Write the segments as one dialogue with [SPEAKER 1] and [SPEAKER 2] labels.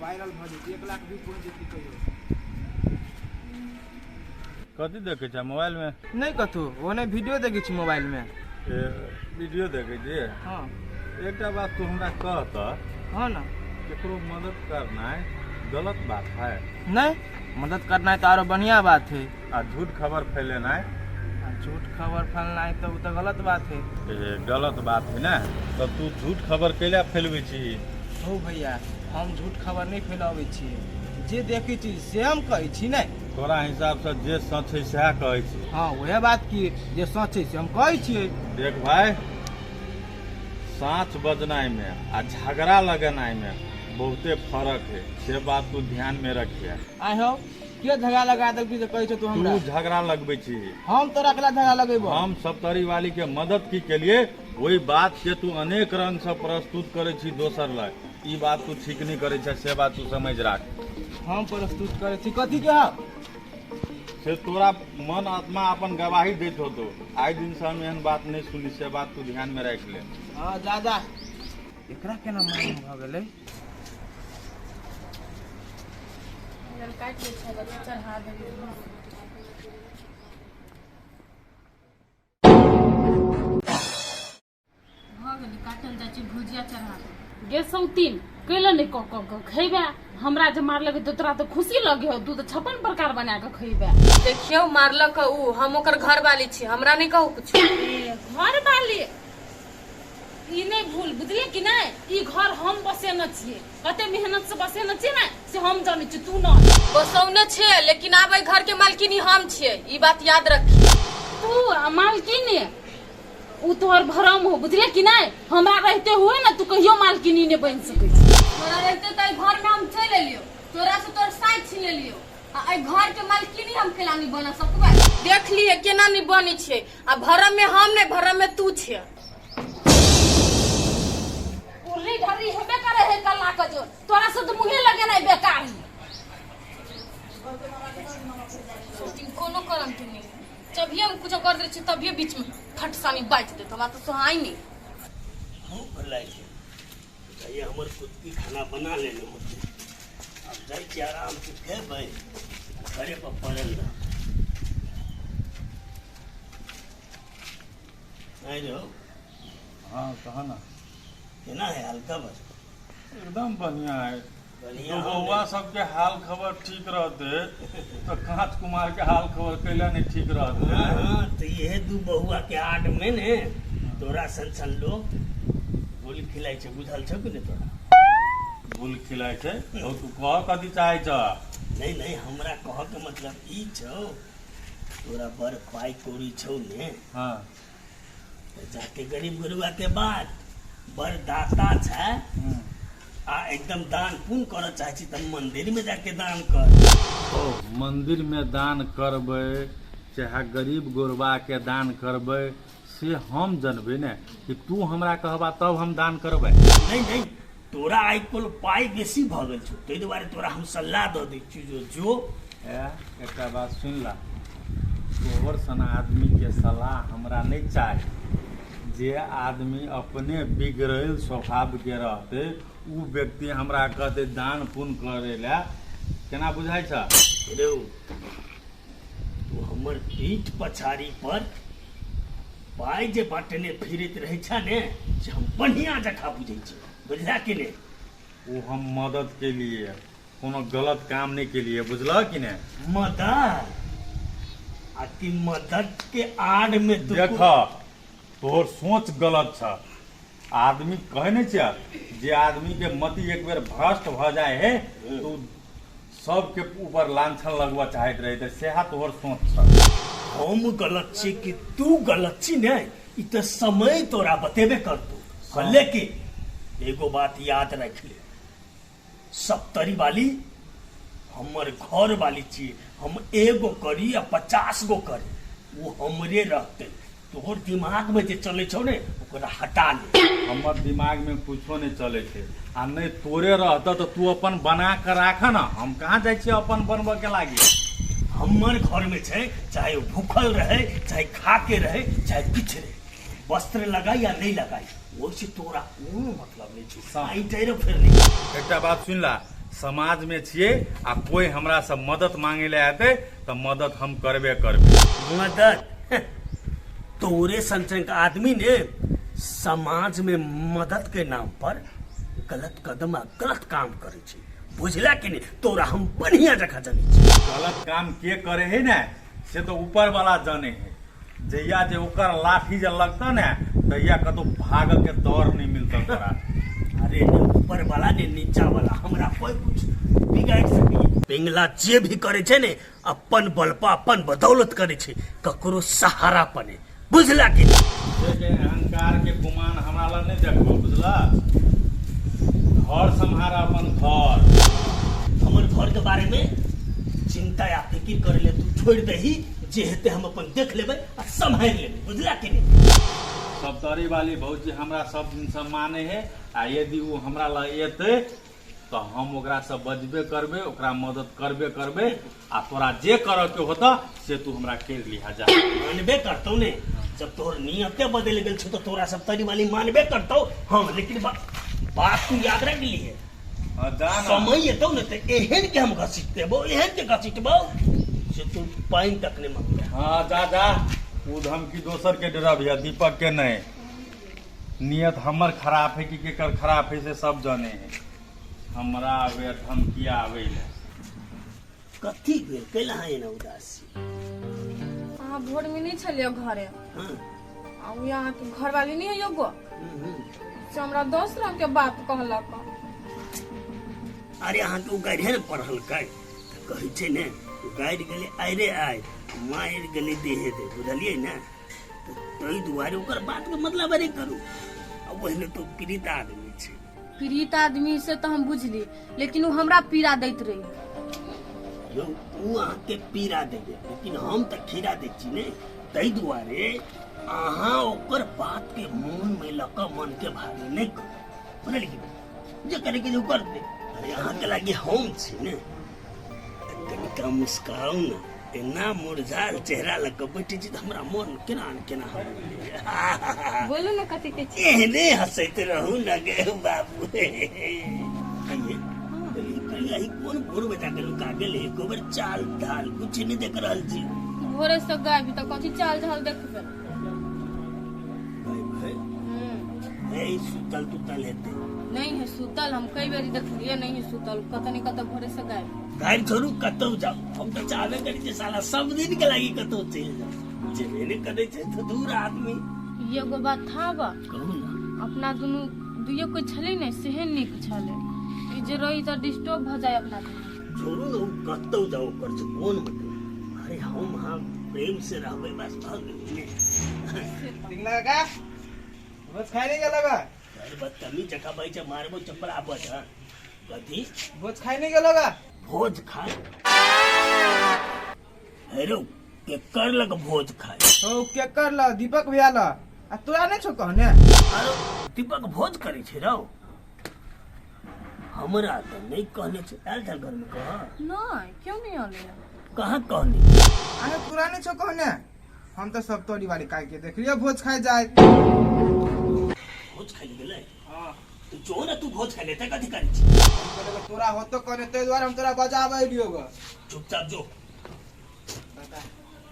[SPEAKER 1] Viral भ जेतै 1 lakh view पहुंच जेतै कहियो।
[SPEAKER 2] कथी देखे छ मोबाइल में?
[SPEAKER 1] नहीं कथु ओने वीडियो देखे छी मोबाइल में।
[SPEAKER 2] वीडियो देखे छी?
[SPEAKER 1] हां।
[SPEAKER 2] एकटा बात तू हमरा कह त।
[SPEAKER 1] हां ना।
[SPEAKER 2] केकरो मदद करना गलत बात है?
[SPEAKER 1] नहीं, मदद करना है तो और बढ़िया बात है।
[SPEAKER 2] आ झूठ खबर फैलेना
[SPEAKER 1] झूठ खबर फैलना है तो गलत बात है।
[SPEAKER 2] गलत बात है ना। तो तू झूठ खबर कैला फैलवे छी?
[SPEAKER 1] हो भैया हम झूठ खबर नहीं फैलावे छी। जे देखी छी से हम कहै छी नहीं।
[SPEAKER 2] तोरा हिसाब से जे सच है सह कहै छी।
[SPEAKER 1] हां वह बात की जे सच है से हम कहै छी।
[SPEAKER 2] देख भाई, साँच बजनाई में आ झगड़ा लगनाई में बहुते फर्क है। से बात तू ध्यान में रखिए।
[SPEAKER 1] आइ हो के झगड़ा लगा दल की कहै छ तू हमरा?
[SPEAKER 2] तू झगड़ा लगबै छी।
[SPEAKER 1] हम तोरा केला झगड़ा लगेबो?
[SPEAKER 2] हम सप्तरी वाली के मदद की के लिए वही बात के तू अनेक रंग से प्रस्तुत करे छी दोसर लग। ई बात तू ठीक नहीं करे छ, से बात तू समझ राख।
[SPEAKER 1] हम प्रस्तुत करे छी कथी के?
[SPEAKER 2] से तोरा मन आत्मा अपन गवाही देत होतो। आइ दिन से हम एहन बात नहीं सुनी, से बात तू ध्यान में रख ले।
[SPEAKER 1] हां दादा एकरा केना मालूम भ गेलै?
[SPEAKER 3] काट ले छै बच्चा चढ़ा दे। भगली काटल जा छै भुजिया चढ़ा दे।
[SPEAKER 4] गे सौतीन कैला नहीं क खैबे? हमरा जे मारलक तो तोरा तो खुशी लगे हो, तू तो 56 प्रकार बना के खैबे।
[SPEAKER 3] देखियो मारलक उ, हम ओकर घर वाली छी, हमरा नहीं कहू कुछ।
[SPEAKER 4] घर वाली ई नहीं भूल बुझलिए कि नहीं? ई घर हम बसे न छिए, कते मेहनत से बसे न छिए ना, से हम जाने छी, तू न।
[SPEAKER 3] बसौने छे लेकिन आब ए घर के मालकिनी हम छिए, ई बात याद रखी।
[SPEAKER 4] तू मालकिनी उ तोहर भरम हो बुझलिए कि नहीं? हमरा रहते हुए ना तू कहियो मालकिनी नहीं बन सकै छी।
[SPEAKER 3] तोरा रहते त घर में हम चल एलियो, तोरा से तोर साइड छीन लेलियो। आ ए घर के मालकिनी हम केला नहीं बना सकबे? देख लिए केना नहीं बनी छे। आ भरम में हम नहीं, भरम में तू छे।
[SPEAKER 4] उल्ली ढरी हेबे करे है कल्ला का जो तोरा से तो मुहे लगे नहीं बेकार ही।
[SPEAKER 3] कोनो करम के नहीं, जब हम कुछ कर दे छी तभी बीच में फट सानी बाज दे, हमरा तो सोहाई नहीं।
[SPEAKER 5] हम भलाई के ये हमर खुद की खाना बना लेने होते। अब जाई के आराम से खेबै, घरे पर पड़ल रह। नहीं रे
[SPEAKER 2] हाँ कहा ना।
[SPEAKER 5] केना है हल्का बस?
[SPEAKER 2] एकदम बढ़िया है।
[SPEAKER 5] बढ़िया
[SPEAKER 2] तो बउआ सबके हाल खबर ठीक रहते तो कांच कुमार के हाल खबर कैला नहीं ठीक रहते।
[SPEAKER 5] हाँ तो ये दू बहुआ के आड़ में ने तोरा सन लोग गोली खिलाई छे, बुझल छौ कि नहीं तोरा?
[SPEAKER 2] भूल खिलाय छे तो तू कह कथी चाहे छ?
[SPEAKER 5] नहीं नहीं, हमरा कह के मतलब ई छौ, तोरा बड़ पाई कौड़ी छौ ने।
[SPEAKER 2] हाँ
[SPEAKER 5] तो जाके गरीब गुरुआ के बाद बड़ दाता छे आ एकदम दान पुण्य कर चाहे छी त मंदिर में जाके दान कर।
[SPEAKER 2] ओ मंदिर में दान करबे चाहे गरीब गुरबा के दान करबे से हम जनबे ने कि तू हमरा कहबा तब हम दान करबे।
[SPEAKER 5] नहीं नहीं, तोरा आई कुल पाई बेसी भ गेल छौ, तै दुआरे तोरा हम सलाह द दै छी जो
[SPEAKER 2] एकटा बात सुन ला, तोहर सना आदमी के सलाह हमरा नहीं चाही। जे आदमी अपने बिगड़ल स्वभाव के रहते उ व्यक्ति हमरा कहते दान पुण्य करे ला, केना बुझाई छ?
[SPEAKER 5] रे तू हमर पीठ पछाड़ी पर पाई जे बाटने फिरत रहे छ ने, से हम बढ़िया जखा बुझै छी, बुझला कि नहीं?
[SPEAKER 2] वो हम मदद के लिए, कोनो गलत काम नहीं के लिए, बुझला कि नहीं?
[SPEAKER 5] मदद आ कि मदद के आड़ में तू
[SPEAKER 2] देख तोहर सोच गलत छ। आदमी कहे नहीं छ जे आदमी के मति एक बेर भ्रष्ट भ जाए है तो सबके ऊपर लांछन लगवा चाहत रहे थे, सेहा तोहर सोच छ।
[SPEAKER 5] हम गलत छी कि तू गलत छी ने, इ त समय तोरा बतेबे करतौ। लेकिन एगो बात याद रख ले, सप्तरी वाली हमर घर वाली छी। हम एगो करी या 50 गो करी, वो हमरे रहते। तोहर दिमाग में जे चले छौ ने ओकरा हटा ले।
[SPEAKER 2] हमर दिमाग में कुछो नहीं चले थे आ नहीं तोरे रहता तो तू अपन बना कर राख ना। हम कहाँ जाए छी अपन बनबे के लागी?
[SPEAKER 5] हमर घर में छे, चाहे वो भूखल रहे, चाहे खा के रहे, चाहे किछ रहे, वस्त्र लगाई या नहीं लगाई, वो से तोरा कोनो मतलब नहीं छै। साई तेरे फिर नहीं।
[SPEAKER 2] एकटा बात सुन ला, समाज में छिए आ कोई हमरा से मदद मांगे ले आते तो मदद हम करबे करबे।
[SPEAKER 5] मदद तोरे संचय का आदमी ने समाज में मदद के नाम पर गलत कदम आ गलत काम करे छी, बुझला कि नहीं? तोरा हम बढ़िया जगह जाने छी।
[SPEAKER 2] गलत काम के करे है ना से तो ऊपर वाला जाने है। जहिया जे ओकर लाठी जे लगता ना तहिया कतो भाग के दौर नहीं मिलता तोरा।
[SPEAKER 5] अरे ने ऊपर वाला ने नीचा वाला हमरा कोई कुछ बिगाड़ सके। पिंगला जे भी करे छे ने अपन बल पर अपन बदौलत करे छे, ककरो सहारा पने, बुझला कि नहीं?
[SPEAKER 2] अहंकार के गुमान हमरा ला नहीं देखो, बुझला? घर संहार अपन घर।
[SPEAKER 5] हमर घर के बारे में चिंता या फिक्र करे ले तू छोड़ दही, जे हेते हम अपन देख लेबै आ संभाल लेबै, बुझला कि नहीं?
[SPEAKER 2] सब तरी वाली भौजी हमरा सब दिन से माने है आ यदि वो हमरा ला एते तो हम ओकरा से बजबे करबे, ओकरा मदद करबे करबे आ तोरा जे करे के होता से तू हमरा कर लिहा जा।
[SPEAKER 5] मानबे करतौ ने, जब तोहर नियते बदल गेल छ तो तोरा सब तरी वाली मानबे करतौ हम, लेकिन बात तू याद रख ली है। समय एतौ ने त एहन के हम घसीट देबो, एहन के घसीटबो से तू पाइन तक ने मंगबे।
[SPEAKER 2] हाँ जा जा, वो धमकी दोसर के डरा भैया, दीपक के नहीं। नियत हमर खराब है कि केकर खराब है से सब जाने है। हमरा आवे धमकिया आवे ले
[SPEAKER 5] कथी भेल कैला है ना उदासी?
[SPEAKER 3] अहाँ भोर में नहीं छलियो घरे,
[SPEAKER 5] हां
[SPEAKER 3] आ उ यहाँ के घर वाली नहीं है एगो से हमरा 10 रंग के बात कहलक।
[SPEAKER 5] अरे अहाँ के गाड़ी है ना पढ़ल कर त कहै छै ने गाड़ी गेले आइ रे आइ मार गेले देहे दे, बुझलिए ना? तो तई दुआरे ओकर बात के मतलब अरे करू। अब वहने तो पीड़ित आदमी छै।
[SPEAKER 3] पीड़ित आदमी से तो हम बुझली, लेकिन वो हमरा पीड़ा दैत रही।
[SPEAKER 5] यो तू अहाँ के पीड़ा देबे, लेकिन हम त खीरा दै छी ने। तई दुआरे अहाँ ओकर बात के मन में लक मन के भारी नहीं कर, बुझलिए? जे करे के जो कर दे। अरे अहाँ के लागे हम छी ने, कनिका मुस्काऊ ना, एना मुरझाल चेहरा लग बैठे छी त हमरा मन केना न केना हो।
[SPEAKER 3] बोलू ना कथी के छी?
[SPEAKER 5] एहने हंसैत रहू न गे बाबू। कहिए कहिए कौन भोर बजा के लुका गेले, एको बेर चाल ढाल कुछ नहीं देख रहल छी।
[SPEAKER 3] भोरे से गायब त कथी चाल ढाल देखबे?
[SPEAKER 5] भाई ए सुतल तुतल हेते
[SPEAKER 3] नहीं है सुतल, हम कई बार देखलिए नहीं है सुतल, कतौ नहीं कतौ भोरे से गायब।
[SPEAKER 5] गाड़ी छोड़ू कतौ जाओ, हम तो चाहबे करी जे साला सब दिन के लागी कतौ चल जाओ। जेबे ने करे छै तो दूर आदमी।
[SPEAKER 3] एगो बात था बा,
[SPEAKER 5] कहू ना।
[SPEAKER 3] अपना दुनू दुइयो कोई छले नहीं सेहे निक छले, ई जे रही त डिस्टर्ब भ जाय अपना।
[SPEAKER 5] छोड़ू ना, कतौ जाओ कर छै कोन बटे। अरे हम प्रेम से रहबे बस भाग गेले।
[SPEAKER 1] पिंगला का भोज खाए नहीं गेलो का?
[SPEAKER 5] अरे बदतमीज जगह भाई जे मारबो चप्पल आबत है। कथी
[SPEAKER 1] भोज खाए नहीं गेलो का?
[SPEAKER 5] भोज खाए? हेरो के कर लग भोज खाए।
[SPEAKER 1] तो के कर ला दीपक भैया ला, आ तोरा नहीं छो कहने?
[SPEAKER 5] अरे दीपक भोज करे छै रौ, हमरा त नहीं कहने छै। आल चल घर में कह।
[SPEAKER 3] नहीं क्यों नहीं आले?
[SPEAKER 5] कहाँ कहने?
[SPEAKER 1] अरे तोरा नहीं छो कहने? हम तो सब तोरी वाली काहे के देख लियो भोज खाए जाए।
[SPEAKER 5] भोज खाई गेलै?
[SPEAKER 1] हां
[SPEAKER 5] तो जो ना तू भोज खाई लेते कथी करी छी?
[SPEAKER 1] तोरा हो तो कहने ते द्वारा हम तोरा बजाबै लियो ग।
[SPEAKER 5] चुपचाप जो।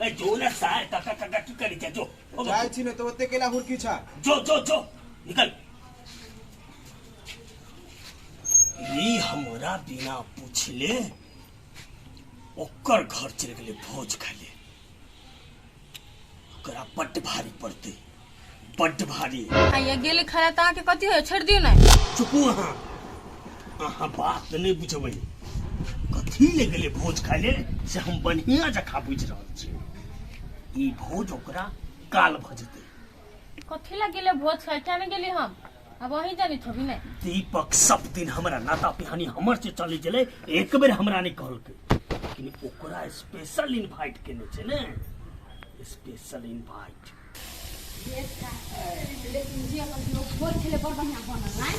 [SPEAKER 5] ए जो ना साय काका काका की करी छै जो।
[SPEAKER 1] जाय छी ने तो ओते केला हुरकी छा।
[SPEAKER 5] जो जो जो निकल। ई हमरा बिना पूछले ओकर घर चल गेले भोज खाले। ओकरा बड्ड भारी पड़ते, बड्ड भारी।
[SPEAKER 3] आ ये गेले खाया ता के कथी है, छोड़ दियो ना।
[SPEAKER 5] चुपू अहाँ, अहाँ बात नहीं बुझबै। कथी ले गेले भोज खाले से हम बढ़िया जगह बुझ रहल छी। ई भोज ओकरा काल भजते।
[SPEAKER 3] कथी ला गेले भोज खाए, क्या नहीं गेली हम? अब वही जानी थोड़ी नहीं।
[SPEAKER 5] दीपक सब दिन हमरा नाता पिहानी हमर से चले गेले, एक बेर हमरा नहीं कहलकै, लेकिन ओकरा स्पेशल इनवाइट केने छै ने, स्पेशल इनवाइट।
[SPEAKER 4] लेकिन जे अपन लोग भोज खेले बड़ बढ़िया बनल नहीं,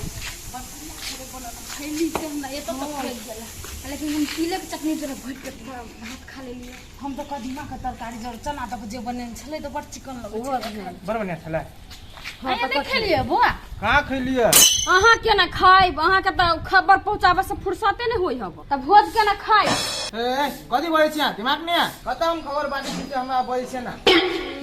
[SPEAKER 4] बड़ बढ़िया खेले बनल खैली से हमरा एतो तक खेल गेला। लेकिन हम पीले के चटनी जरा भट के भात खा लेलिए। हम तो कदीमा के तरकारी जर चना दब जे बने छले तो बड़ चिकन लगै छै।
[SPEAKER 1] बड़ बढ़िया छला।
[SPEAKER 3] हाँ,
[SPEAKER 4] आया
[SPEAKER 3] तो
[SPEAKER 4] नहीं
[SPEAKER 3] कथी?
[SPEAKER 4] खेलिए बुआ
[SPEAKER 1] कहाँ खैलिए?
[SPEAKER 3] अहाँ के ना खाइब, अहाँ के तो खबर पहुंचाबे से फुर्सते नहीं होई हब, तब भोज के ना खाइब।
[SPEAKER 1] ए कथी बोलै छियै? दिमाग नहीं है? कतऽ हम खबर बाटी छी हमरा बोलै छै ना?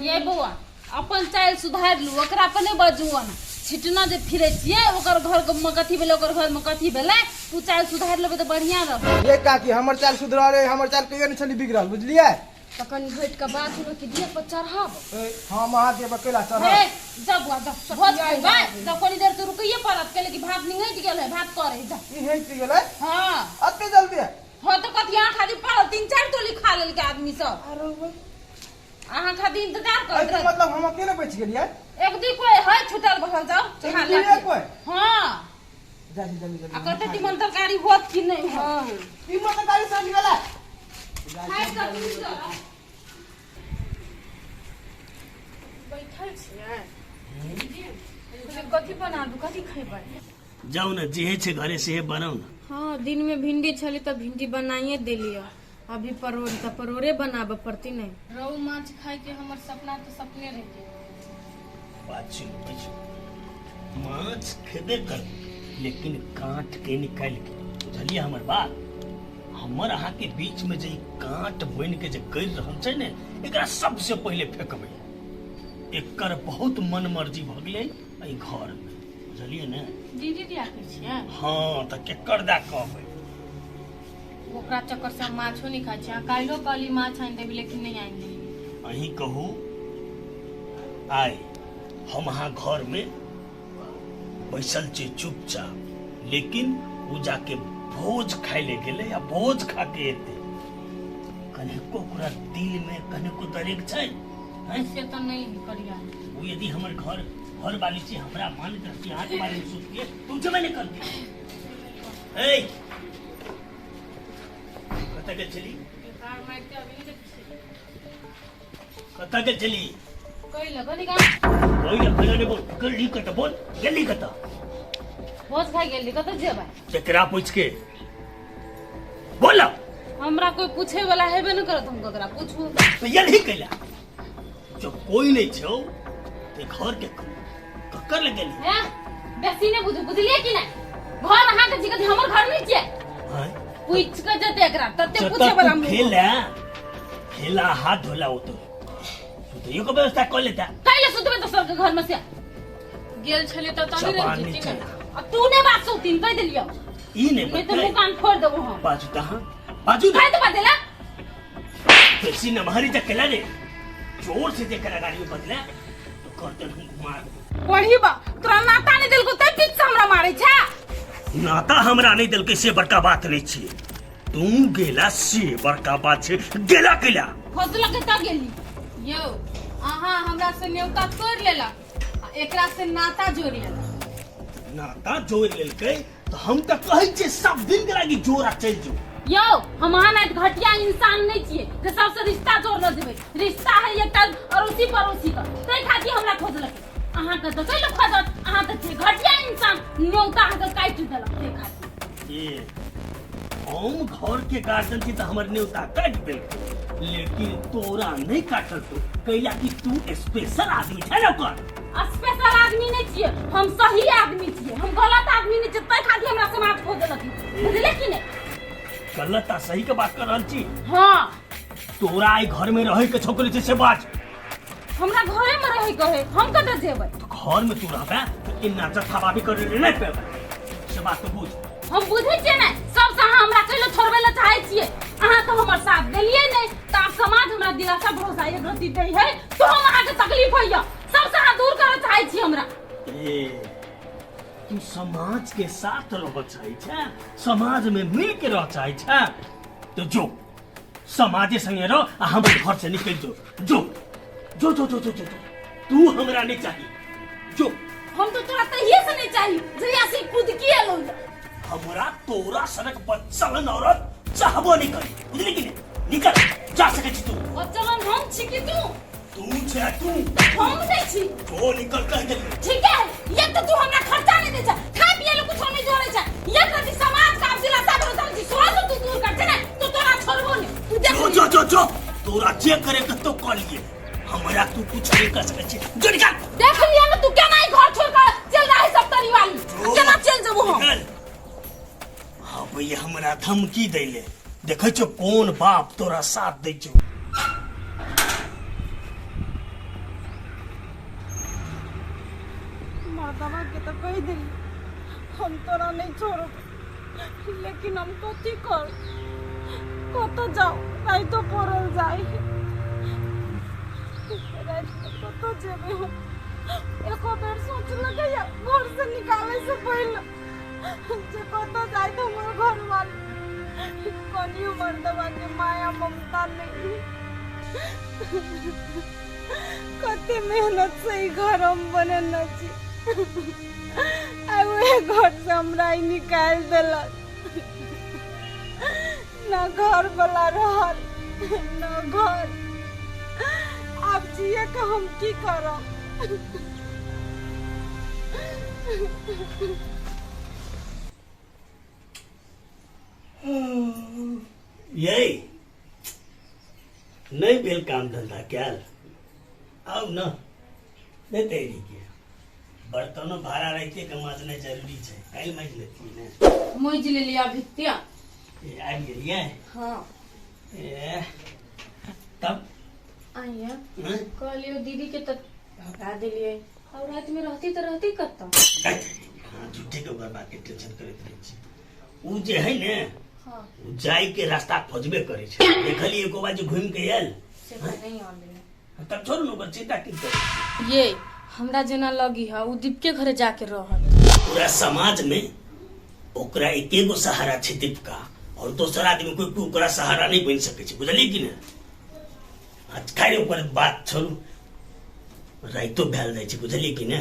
[SPEAKER 4] ये बुआ अपन चाल सुधार लू, ओकरा पर नहीं बजुआ ना। छिटना जे फिरे छिए ओकर घर में कथी भेलै, ओकर घर में कथी भेलै, तू चाल सुधार लेबे तो बढ़िया रह।
[SPEAKER 1] ये काकी हमर चाल सुधरल, हमर चाल कहियो नहीं छली बिगड़ल, बुझलियै?
[SPEAKER 3] तो कनी घट के बात हो कि दिए पर चढ़ाब।
[SPEAKER 1] हाँ महादेव अकेला चढ़।
[SPEAKER 4] हे जब बुआ जब भोज खेबै तब थोड़ी देर तो रुकइए पड़त, कहले कि भात निंगट गेल है, भात करे जा।
[SPEAKER 1] ई हेत गेलै?
[SPEAKER 4] हां
[SPEAKER 1] अते जल्दी?
[SPEAKER 4] हो तो कथी अहाँ खातिर पड़ल 3-4 टोली खा लेल के आदमी सब। अहाँ खातिर इंतजार करत रह।
[SPEAKER 1] मतलब हम अकेले बच गेलियै?
[SPEAKER 4] एक दी कोई है छुटल बहल जाओ
[SPEAKER 1] एक
[SPEAKER 4] खा
[SPEAKER 1] दी
[SPEAKER 4] ले।
[SPEAKER 1] कोई?
[SPEAKER 4] हां
[SPEAKER 1] जल्दी जल्दी जल्दी।
[SPEAKER 4] आ कहते तीमन तरकारी होत कि नहीं हो।
[SPEAKER 1] ई मतलब गाड़ी से निकला।
[SPEAKER 4] खाइ के पी जा।
[SPEAKER 3] बैठल छियै कथी बना दू, कथी खेबै?
[SPEAKER 5] जाओ ना, जे छे घरे से बनाओ ना।
[SPEAKER 3] हाँ, दिन में भिंडी छली तो भिंडी बनाइए देलिए, अभी परोर तो परोरे बनाबे पड़ती नहीं। रोहू माछ खाए के हमर सपना तो सपने रह गए।
[SPEAKER 5] बात सुन, माछ खेबे कर लेकिन काट के निकाल के, बुझलिए हमर बात? हमर अहाँ के बीच में जे काट बन के जे कर रहल छै ने, एकरा सबसे पहले फेंकबै। एकर बहुत मन मर्जी भ गेलै एहि घर में, बुझलिए ने?
[SPEAKER 3] दीदी दिया के छियै?
[SPEAKER 5] हाँ तो केकर दा कहबै?
[SPEAKER 3] ओकरा चक्कर से हम माछो नहीं खाई छियै। काल्हियो कहली माछ आनि देबी लेकिन नहीं आनि देली।
[SPEAKER 5] अहीं कहू, आइ हम अहाँ घर में बैसल छी चुपचाप, लेकिन उ जाके भोज खाए ले गेले या भोज खा के एते, कनिको ओकरा दिल में कनिको दरेक छै?
[SPEAKER 3] ऐसे तो नहीं करिया।
[SPEAKER 5] वो यदि हमर घर वाली छी हमरा मान करती हाथ के बारे में सोचती, तुम जमे नहीं करती। ए कतऽ के चली?
[SPEAKER 3] कार मार के अभी नहीं देखी।
[SPEAKER 5] कतऽ के चली?
[SPEAKER 3] कोई लगनी का?
[SPEAKER 5] कोई लगना ने बोल, गली कतऽ बोल, गली कतऽ?
[SPEAKER 3] भोज खाई गेली, कतऽ जेबै?
[SPEAKER 5] केकरा पूछ के बोल?
[SPEAKER 3] हमरा कोई पूछे वाला हेबे न करत, हम ककरा पूछू?
[SPEAKER 5] तो ये नहीं कैला, जो कोई नहीं छो ते घर के ककर ले गेली?
[SPEAKER 3] हैं? बेसी ने बुझ बुझलिए कि नहीं? घर अहाँ के जिकत हमर घर नहीं छियै।
[SPEAKER 5] हां
[SPEAKER 3] पूछ के जते एकरा तते पूछे वाला मुंह।
[SPEAKER 5] खेला हाथ धोला हो तो यो को व्यवस्था कर लेता।
[SPEAKER 3] काहे सुतबे तो सब के घर में से गेल छले त तनी
[SPEAKER 5] जबान
[SPEAKER 3] रह
[SPEAKER 5] नहीं
[SPEAKER 3] जेती
[SPEAKER 5] चला।
[SPEAKER 3] ना। अब तू ने बात सुतीन कह देलियो।
[SPEAKER 5] ई नहीं
[SPEAKER 3] ये तो
[SPEAKER 5] बता
[SPEAKER 3] मुकान फोड़ देबो हम।
[SPEAKER 5] बाजू कहां बाजू
[SPEAKER 3] काहे तो बदला?
[SPEAKER 5] कैसी नमहरी तक केला रे, जोर से देखकर गाड़ी में बदला तो करते हम मार।
[SPEAKER 4] पढ़ी बा तोरा नाता नहीं दिल को तै पीछ से हमरा मारे छा।
[SPEAKER 5] नाता हमरा नहीं दिल के से बड़का बात नहीं छी, तुम गेला से बड़का बात छे। गेला केला
[SPEAKER 3] खोजला के त गेली। यो अहाँ हमरा से न्योता तोड़ लेला, आ एकरा से नाता जोड़ लेला।
[SPEAKER 5] नाता जोड़ लेलकै तो हम तो कहै छे सब दिन के लागी जोरा चल जो।
[SPEAKER 3] यो हम अहाँ ना घटिया इंसान नहीं छियै जे सबसे रिश्ता जोड़ ल देबै। रिश्ता है एकटा अड़ोसी पड़ोसी का, तै खातिर हमरा खोजलक। अहाँ के त कैले खोजत, अहाँ त छियै घटिया इंसान, न्योता अहाँ के काटि देलक तै खातिर।
[SPEAKER 5] ये हम घर के गार्जियन की तो हमर न्योता काट देल, लेकिन तोरा नहीं काटल तो कैला कि तू स्पेशल आदमी छै ना कर।
[SPEAKER 3] स्पेशल आदमी नहीं छियै, हम सही आदमी छियै, हम गलत आदमी नहीं छियै। तै खातिर हमरा समाज खोजलक, बुझले कि नहीं?
[SPEAKER 5] गलत आ सही के बात कर रहल छी।
[SPEAKER 3] हाँ
[SPEAKER 5] तोरा आई घर में रहे के छोकरी छै से बात।
[SPEAKER 3] हमरा घरे में रहे कहे, हम कतऽ जेबै?
[SPEAKER 5] तो घर में तू रहबे तो इन नाचत हवा भी करे नहीं पेबे से बात तो बुझ।
[SPEAKER 3] हम बुझे छियै ने, सब से अहाँ हमरा कैले छोड़बे ला चाहे छियै। अहाँ तो हमर साथ देलिए नहीं, त आब समाज हमरा दिलासा भरोसा एक रति दै है तो हम अहाँ के तकलीफ होइया, सब से अहाँ दूर करे चाहे छी हमरा।
[SPEAKER 5] ए तू समाज के साथ रह चाहे छै, समाज में मिल के रह चाहे छै, तो जो समाजे संगे रह आ हमर घर से निकल जो। जो जो जो जो जो, जो, जो। तू हमरा नहीं चाहिए जो।
[SPEAKER 3] हम तो तोरा तहिए से नहीं चाहिए जहिया से खुद किए लो।
[SPEAKER 5] हमरा तोरा सनक बच्चलन औरत चाहबो नहीं करी, बुझली कि नहीं? निकल जा सके छी तू।
[SPEAKER 3] और चलन हम छी कि तू?
[SPEAKER 5] तू छै तू,
[SPEAKER 3] हम नहीं छी।
[SPEAKER 5] जो निकल कह दे।
[SPEAKER 3] ठीक है, ये तो तू हमरा खर्चा नहीं दे छ, खाए पिए लो कुछ नहीं जोड़े छ। ये प्रति समाज का दिलासा भरोसा जी सोच तू दूर कर छ ना, तो तोरा छोड़बो नहीं। तू देख
[SPEAKER 5] जो जो जो जो तोरा जे करे के तो कर लिए, हमरा तू कुछ नहीं कर सके छी। जो निकल।
[SPEAKER 3] देख लिया ना तू क्या नहीं देबो हम।
[SPEAKER 5] निकल। हाँ भैया हमरा धमकी दैले देखे छो कौन बाप तोरा साथ दै छो।
[SPEAKER 4] मर्दवा के तो कह दिली हम तोरा नहीं छोड़ो, लेकिन हम कथी कर कत जाओ नहीं तो पड़ल जाए कत जेबे हम। एको बेर सोच लगे घर से निकाले से पहले जे कत जाए तो हमारे घर वाले कनियो मर्दवा के माया ममता नहीं। कते मेहनत से ही घर हम बने न छी, वे घर से हमरा ही निकाल दिलक। न घर वाला रहल न घर, अब जिए के हम की करब।
[SPEAKER 5] यही नहीं भेल काम धंधा कैल अब न देते के बर्तनों भाड़ा रहते के माजना जरूरी है, कल माज लेती है
[SPEAKER 3] मोज ले लिया भित्तिया।
[SPEAKER 5] ये आ गेलिए।
[SPEAKER 3] हाँ
[SPEAKER 5] ए तब
[SPEAKER 3] आइए
[SPEAKER 5] हैं?
[SPEAKER 3] कहलियो दीदी के तो भगा दिलिए और रात में रहती कत्ता।
[SPEAKER 5] हाँ झूठे के ओकर बात के टेंशन करत रहे छी। उ जे है ने
[SPEAKER 3] हाँ
[SPEAKER 5] उ जाई के रास्ता खोजबे करे छै, देखली एको बार जो घूम के आयल
[SPEAKER 3] से तो नहीं आले।
[SPEAKER 5] तब छोड़ न ओकर चिंता की करे।
[SPEAKER 3] ये हमरा जना लगी है उ दीप के घरे जाके रहल।
[SPEAKER 5] पूरा समाज में ओकरा एके गो सहारा छै दीप का, और दोसर आदमी कोई ओकरा सहारा नहीं बन सके छै, बुझलिए कि ना। आज खैर ओकर बात छोड़ू, राइतो भेल जाय छै, बुझलिए कि ना।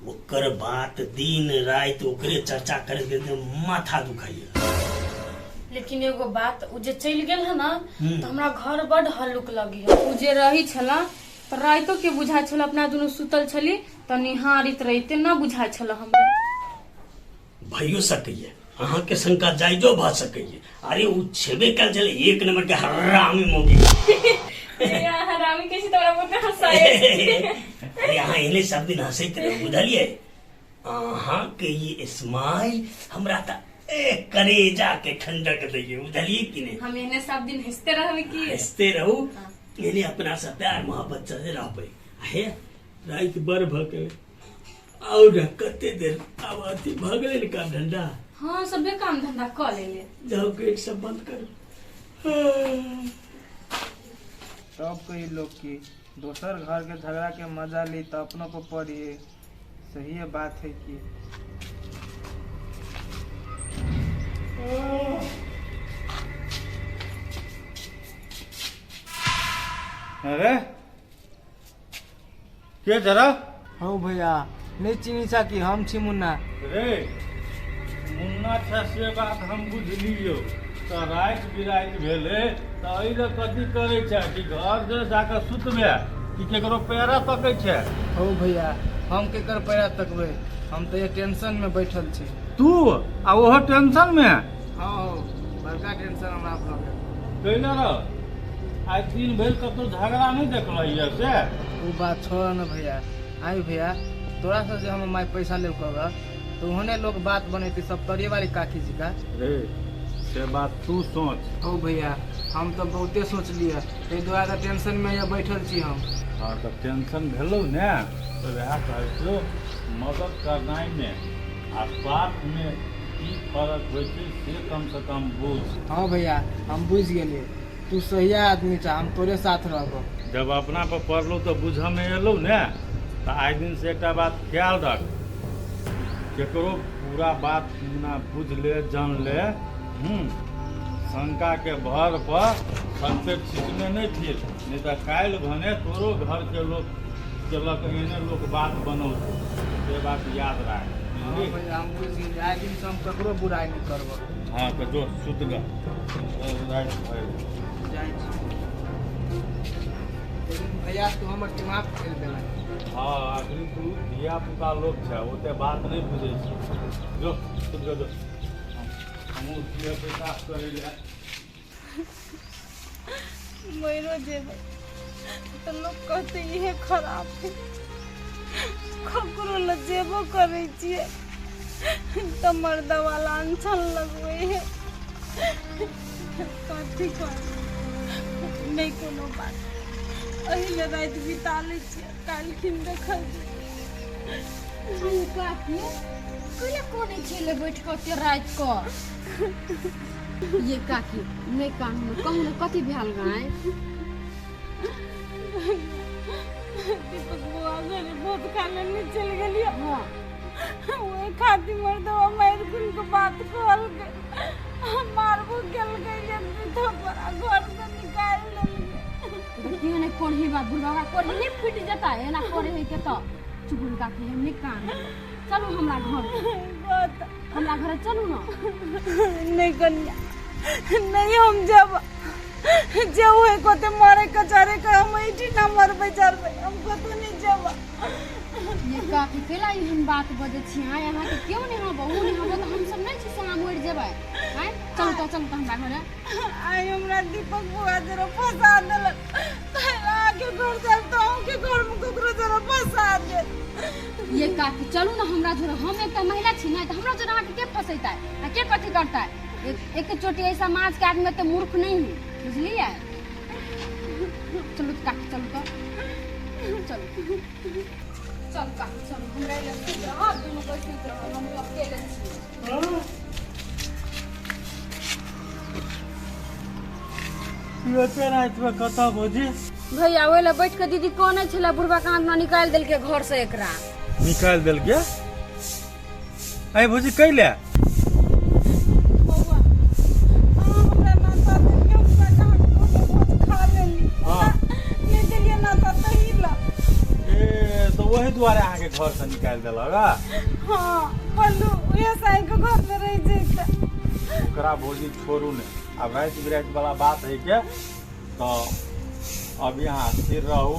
[SPEAKER 5] ओकर बात दिन रात ओकरे चर्चा करे के माथा दुखाइए।
[SPEAKER 3] लेकिन एगो बात उ जे चल गेल है ना तो हमरा घर बड़ हल्लुक लगी है। उ जे रही छला तो राइतो के बुझाय छल अपना दुनु सुतल छली तो निहारित रहिते न बुझाय छल हमरा।
[SPEAKER 5] भइयो सकैए, अहाँ के शंका जायजो भ सकैए। अरे उ छेबे कल चले एक नंबर के हरामी मोगी।
[SPEAKER 3] हरामी कैसे तोरा बोलते हंसाए।
[SPEAKER 5] अरे अहाँ एने सब दिन हंसैत रहे, बुझलिए। अहाँ के ये स्माइल हमरा त एक करेजा के ठंडक दैए, बुझलिए कि नहीं।
[SPEAKER 3] हम एने सब दिन हंसते रहबे की
[SPEAKER 5] हंसते रहू, एने अपना से प्यार मोहब्बत से रहबे। हे रात बर भ गेलै और कते देर आवाती भ गेलै काम धंधा।
[SPEAKER 3] हाँ सबे काम धंधा क लेले।
[SPEAKER 5] जाओ गेट सब बंद करो।
[SPEAKER 1] तब कई लोग की दोसर घर के झगड़ा के मजा ली तो अपनों को पड़िए। सही है बात है कि
[SPEAKER 2] अरे के जरा
[SPEAKER 1] हाँ भैया नहीं चिनी सा कि हम छी मुन्ना।
[SPEAKER 2] रे मुन्ना छै से बात हम बुझलियो, तो रात बिरात भेले तो अइले कथी करे छै कि घर जे जाके सुतबे कि केकरो पैरा तकै छै।
[SPEAKER 1] हो भैया हम केकर पैरा तकबे, हम तो ये टेंशन में बैठल छी।
[SPEAKER 2] तू आ ओहो टेंशन में
[SPEAKER 1] हाँ हो बड़का टेंशन हमरा भऽ गेल।
[SPEAKER 2] कैले रह आज दिन भर कतौ झगड़ा नहीं देखल से।
[SPEAKER 1] वो बात छोड़ न भैया। आई भैया तोरा से हम माई पैसा ले तो उन्होंने लोग बात बनेती सब तोरे वाली काकी जी का।
[SPEAKER 2] रे से बात तू सोच।
[SPEAKER 1] हो भैया हम तो बहुते सोच लिया, ताहि दुआरे टेंशन में ये बैठल छी हम।
[SPEAKER 2] हाँ तो टेंशन भेलो ने तो वह कहू मदद करनाई में आ स्वार्थ में की फर्क होइ छै से कम से कम बुझ।
[SPEAKER 1] हाँ भैया हम बुझ गेलिए, तू सही आदमी छा, हम तोरे साथ रहबो।
[SPEAKER 2] जब अपना पर पड़लो तो बुझ में एलो ने तो आज दिन से एक बात ख्याल रख, केकरो पूरा बात ना बुझ ले जान ले। शंका के भर पर सबसे छिटने नहीं थी, नहीं तो काल भने तोरो घर के लोग केलक एने लोग बात बनौ से बात याद रख।
[SPEAKER 1] हाँ भैया हम बुझ गेलिए, आज दिन से हम ककरो बुराई नहीं करबो।
[SPEAKER 2] हाँ तो जो सुत ग
[SPEAKER 1] जाइ छी। लेकिन भैया तू हमर दिमाग फेर देला।
[SPEAKER 2] हाँ आखिर तू धिया पुता लोग छै ओते बात नहीं बुझे छै। जो सुत ग जो हमहूँ धिया पुता करे ले
[SPEAKER 4] मरो जेबै तो लोग कहते ये खराब है, ककरो ल जेबो करै छियै तो मर्द वाला अनशन लगवे है कथी कर नहीं कोनो बात अहिले रात बिता ले छियै काल खिन देखल
[SPEAKER 3] काकी कहिया कोने छेले बैठ के ते रात को ये काकी नहीं काम में कहूँ ना कथी भेल गाय
[SPEAKER 4] दीपक बुआ घरे बहुत खाने में चल गेलिए
[SPEAKER 3] हाँ
[SPEAKER 4] वो खाती मर्दवा मार कुल को बात कहल के मारबो गेल गई तो बड़ा घर से निकाल ले
[SPEAKER 3] क्यों नहीं कोढ़ी बात बुढ़वा कोढ़ी नहीं फट जाता है ना कोढ़ी है के तो चुगुल काकी हम नहीं काम चलो हमरा घर हमरा घर चलू ना
[SPEAKER 4] नहीं कन्या नहीं हम जब जो है को ते मारे कचारे का हम इठी ना मर बेचार हमको तो नहीं जब
[SPEAKER 3] ये काकी केला हम बात बजे छी हां यहां के क्यों नहीं हो बहु नहीं हो तो हम सब नहीं छी संगा मोड़ जेबै हैं चल तो हमरा घर
[SPEAKER 4] आई हमरा दीपक बुआ जरा फंसा देलक आके घर चल तो हम के घर में ककरो जरा फंसा दे
[SPEAKER 3] ये काकी चलू ना हमरा जोर हम एक महिला छी ना तो हमरा जोर आके के फंसैता है के कथी करता है एक चोटी ऐसा समाज के आदमी तो मूर्ख नहीं है बुझलिए चलो काकी चलो तो चलो चल काकी चलो हमरा लग रहा दोनों को ठीक रहो हम अकेले छी
[SPEAKER 2] ये रात में कथा भोजी
[SPEAKER 3] भैया ओले बैठ के दीदी कोने छला बुढ़वा कांद में निकाल देल के घर से एकरा
[SPEAKER 2] निकाल देल के आई भोजी कैले
[SPEAKER 4] बउआ हमरा ना ता देलियो का खा लेली
[SPEAKER 2] हाँ।
[SPEAKER 4] नहीं देलियो ना ता तहिला
[SPEAKER 2] ए तो वही द्वारे आके घर से निकाल देलक
[SPEAKER 4] हां पल्लू ये साई के घर में रह जैता
[SPEAKER 2] ओकरा भोजी छोड़ू ने अब रात बिरात वाला बात है के तो अब यहाँ स्थिर रहो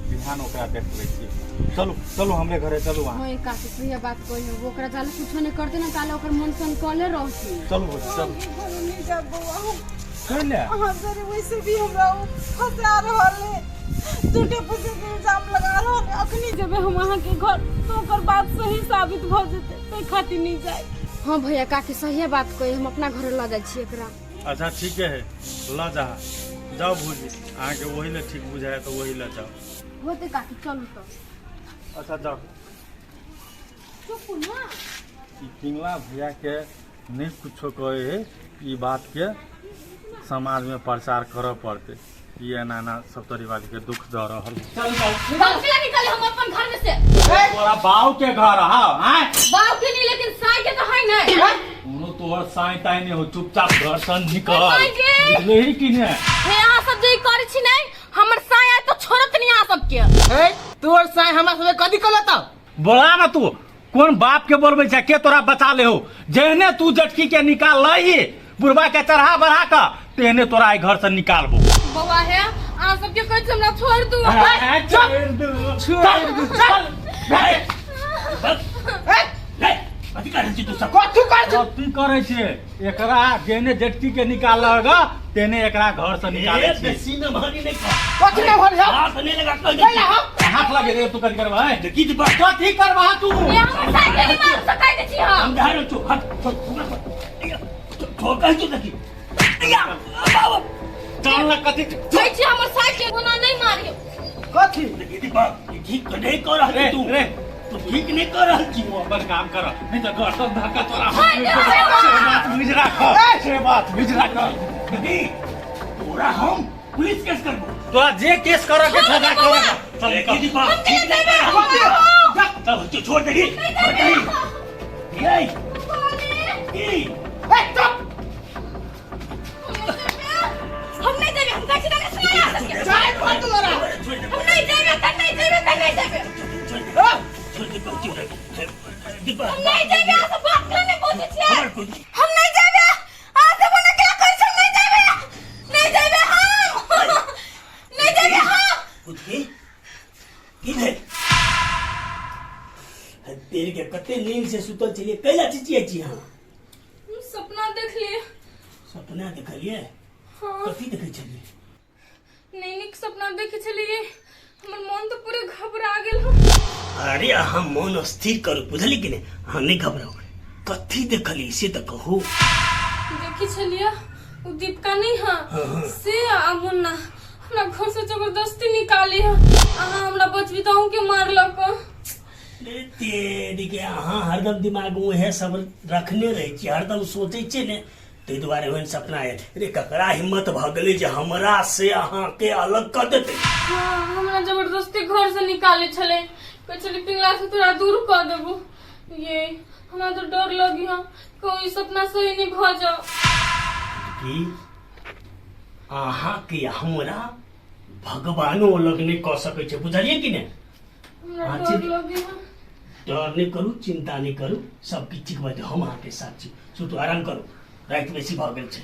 [SPEAKER 2] बिहान ओकरा देख लै छी चलू चलू हमरे घरे चलू वहाँ
[SPEAKER 3] होय काकी प्रिय बात कोई हो ओकरा जाले कुछो नहीं करते ना ताले ओकर मन सन कले रहती
[SPEAKER 2] चलू भोजी चलू
[SPEAKER 4] घर नहीं जा बउआ
[SPEAKER 2] कैले
[SPEAKER 4] हां सर वैसे भी हमरा फंसा रहल है झूठे पूछे के इल्जाम लगा रहल है अखनी जब हम वहां के घर तो ओकर बात सही साबित भ जेते ते खातिर नहीं जाए
[SPEAKER 3] हां भैया काकी सही बात कोई हम अपना घर ला जाय छी एकरा
[SPEAKER 2] अच्छा ठीक है ला जा जाओ भोजी आके वही ले ठीक बुझाए तो वही ले जाओ
[SPEAKER 3] होते काकी चलू तो
[SPEAKER 2] अच्छा जाओ
[SPEAKER 3] चुप ना
[SPEAKER 2] ई पिंगला भैया के नहीं कुछो कहे है ई बात के समाज में प्रचार करे पड़ते ये नाना सप्तरी वाली के दुख दे रहल
[SPEAKER 3] निकल निकल हम अपन घर में से
[SPEAKER 2] तोरा बाऊ के घर हां हैं
[SPEAKER 3] बाप के नहीं लेकिन साई के तो है नहीं
[SPEAKER 2] उनो तोहर साई ताई नहीं हो चुपचाप घर से निकल
[SPEAKER 3] साई के?
[SPEAKER 2] बुझले ही कि नहीं
[SPEAKER 3] हे यहाँ सब जे करे छी नहीं हमर साई आय तो छोड़त नहीं आ सबके
[SPEAKER 1] ए तोर साई हमरा सबे कदी कलत
[SPEAKER 2] बोला ना तू कौन बाप के बोलबे छै के तोरा बचा ले हो जेहने तू जटकी के निकाल लही बुढ़वा के चढ़ा बढ़ा का तेहने तोरा आई घर से निकालबो
[SPEAKER 3] बउआ है आ सबके कहै छी हमरा छोड़ दू
[SPEAKER 2] छोड़ दू कथी करे छे एकरा जेने जटकी के निकालगा तेने एकरा घर से निकाले छे
[SPEAKER 1] कथी नहीं भर
[SPEAKER 2] हाथ लगे रे तू कथी करबा है कथी करबा तू
[SPEAKER 3] ये हमर साई के नहीं मार सकै दे छी हम
[SPEAKER 2] चल ना कथी
[SPEAKER 3] कहै छी हमर साई के गुना नहीं मारियो
[SPEAKER 1] कथी
[SPEAKER 2] रे ठीक नहीं कर रहा छी वो अपन काम कर नहीं तो घर सब धक्का तोरा से बात बुझ रहा
[SPEAKER 5] तोरा हम पुलिस केस करबो
[SPEAKER 2] तोरा जे केस कर के सजा करेगा चल निकल
[SPEAKER 5] चल छोड़ दे
[SPEAKER 3] हम नहीं देबे हम कहै छी ना सुना
[SPEAKER 1] चाय मत लड़ा
[SPEAKER 3] हम नहीं देबे त नहीं देबे त नहीं देबे हम नहीं देबे आ सब बात करने पूछे छी हम नहीं देबे आ सब बना क्या कर छी नहीं देबे हम नहीं देबे हम
[SPEAKER 5] की है तेरे के कते नींद से सुतल चलिए कैला चिचिए छी हां
[SPEAKER 3] हम सपना देख लिए
[SPEAKER 5] सपना देखलिए
[SPEAKER 3] हां
[SPEAKER 5] कथी देखे छलिए
[SPEAKER 3] नहीं निक सपना देखे छलिए हमर मन तो पूरे घबरा गेल हम
[SPEAKER 5] अरे हम मन स्थिर करू बुझली कि नहीं हाँ नहीं घबराओ कथी देखली से तो कहो।
[SPEAKER 4] देखी छलिया उ दीपका नहीं हां से आ मुन्ना हमरा घर से जबरदस्ती निकाली है। अहाँ हमरा बचबिताऊ के मारलक।
[SPEAKER 5] रे तेरी के अहाँ हरदम दिमाग में है सब रखने रहे छी, हरदम सोचे छी ने, ते दुआरे ओहन सपना है। रे ककरा हिम्मत भ गेलै जे हमरा से अहाँ के अलग कर देते।
[SPEAKER 4] हां हमरा जबरदस्ती घर से निकाले छले, कहै छले पिंगला से तोरा दूर कर देबो। ये हमरा तो डर लगी हां कोई सपना सही नहीं भ जाओ
[SPEAKER 5] कि अहाँ के हमरा भगवानो अलग नहीं कह सकै छै, बुझलिए कि नहीं।
[SPEAKER 4] हमरा डर लगी हां।
[SPEAKER 5] डर नहीं करू, चिंता नहीं करू, सब किछ ठीक बात। हम अहाँ के साथ छी, सुतू आराम करू, रात बेसी भ गेल छै।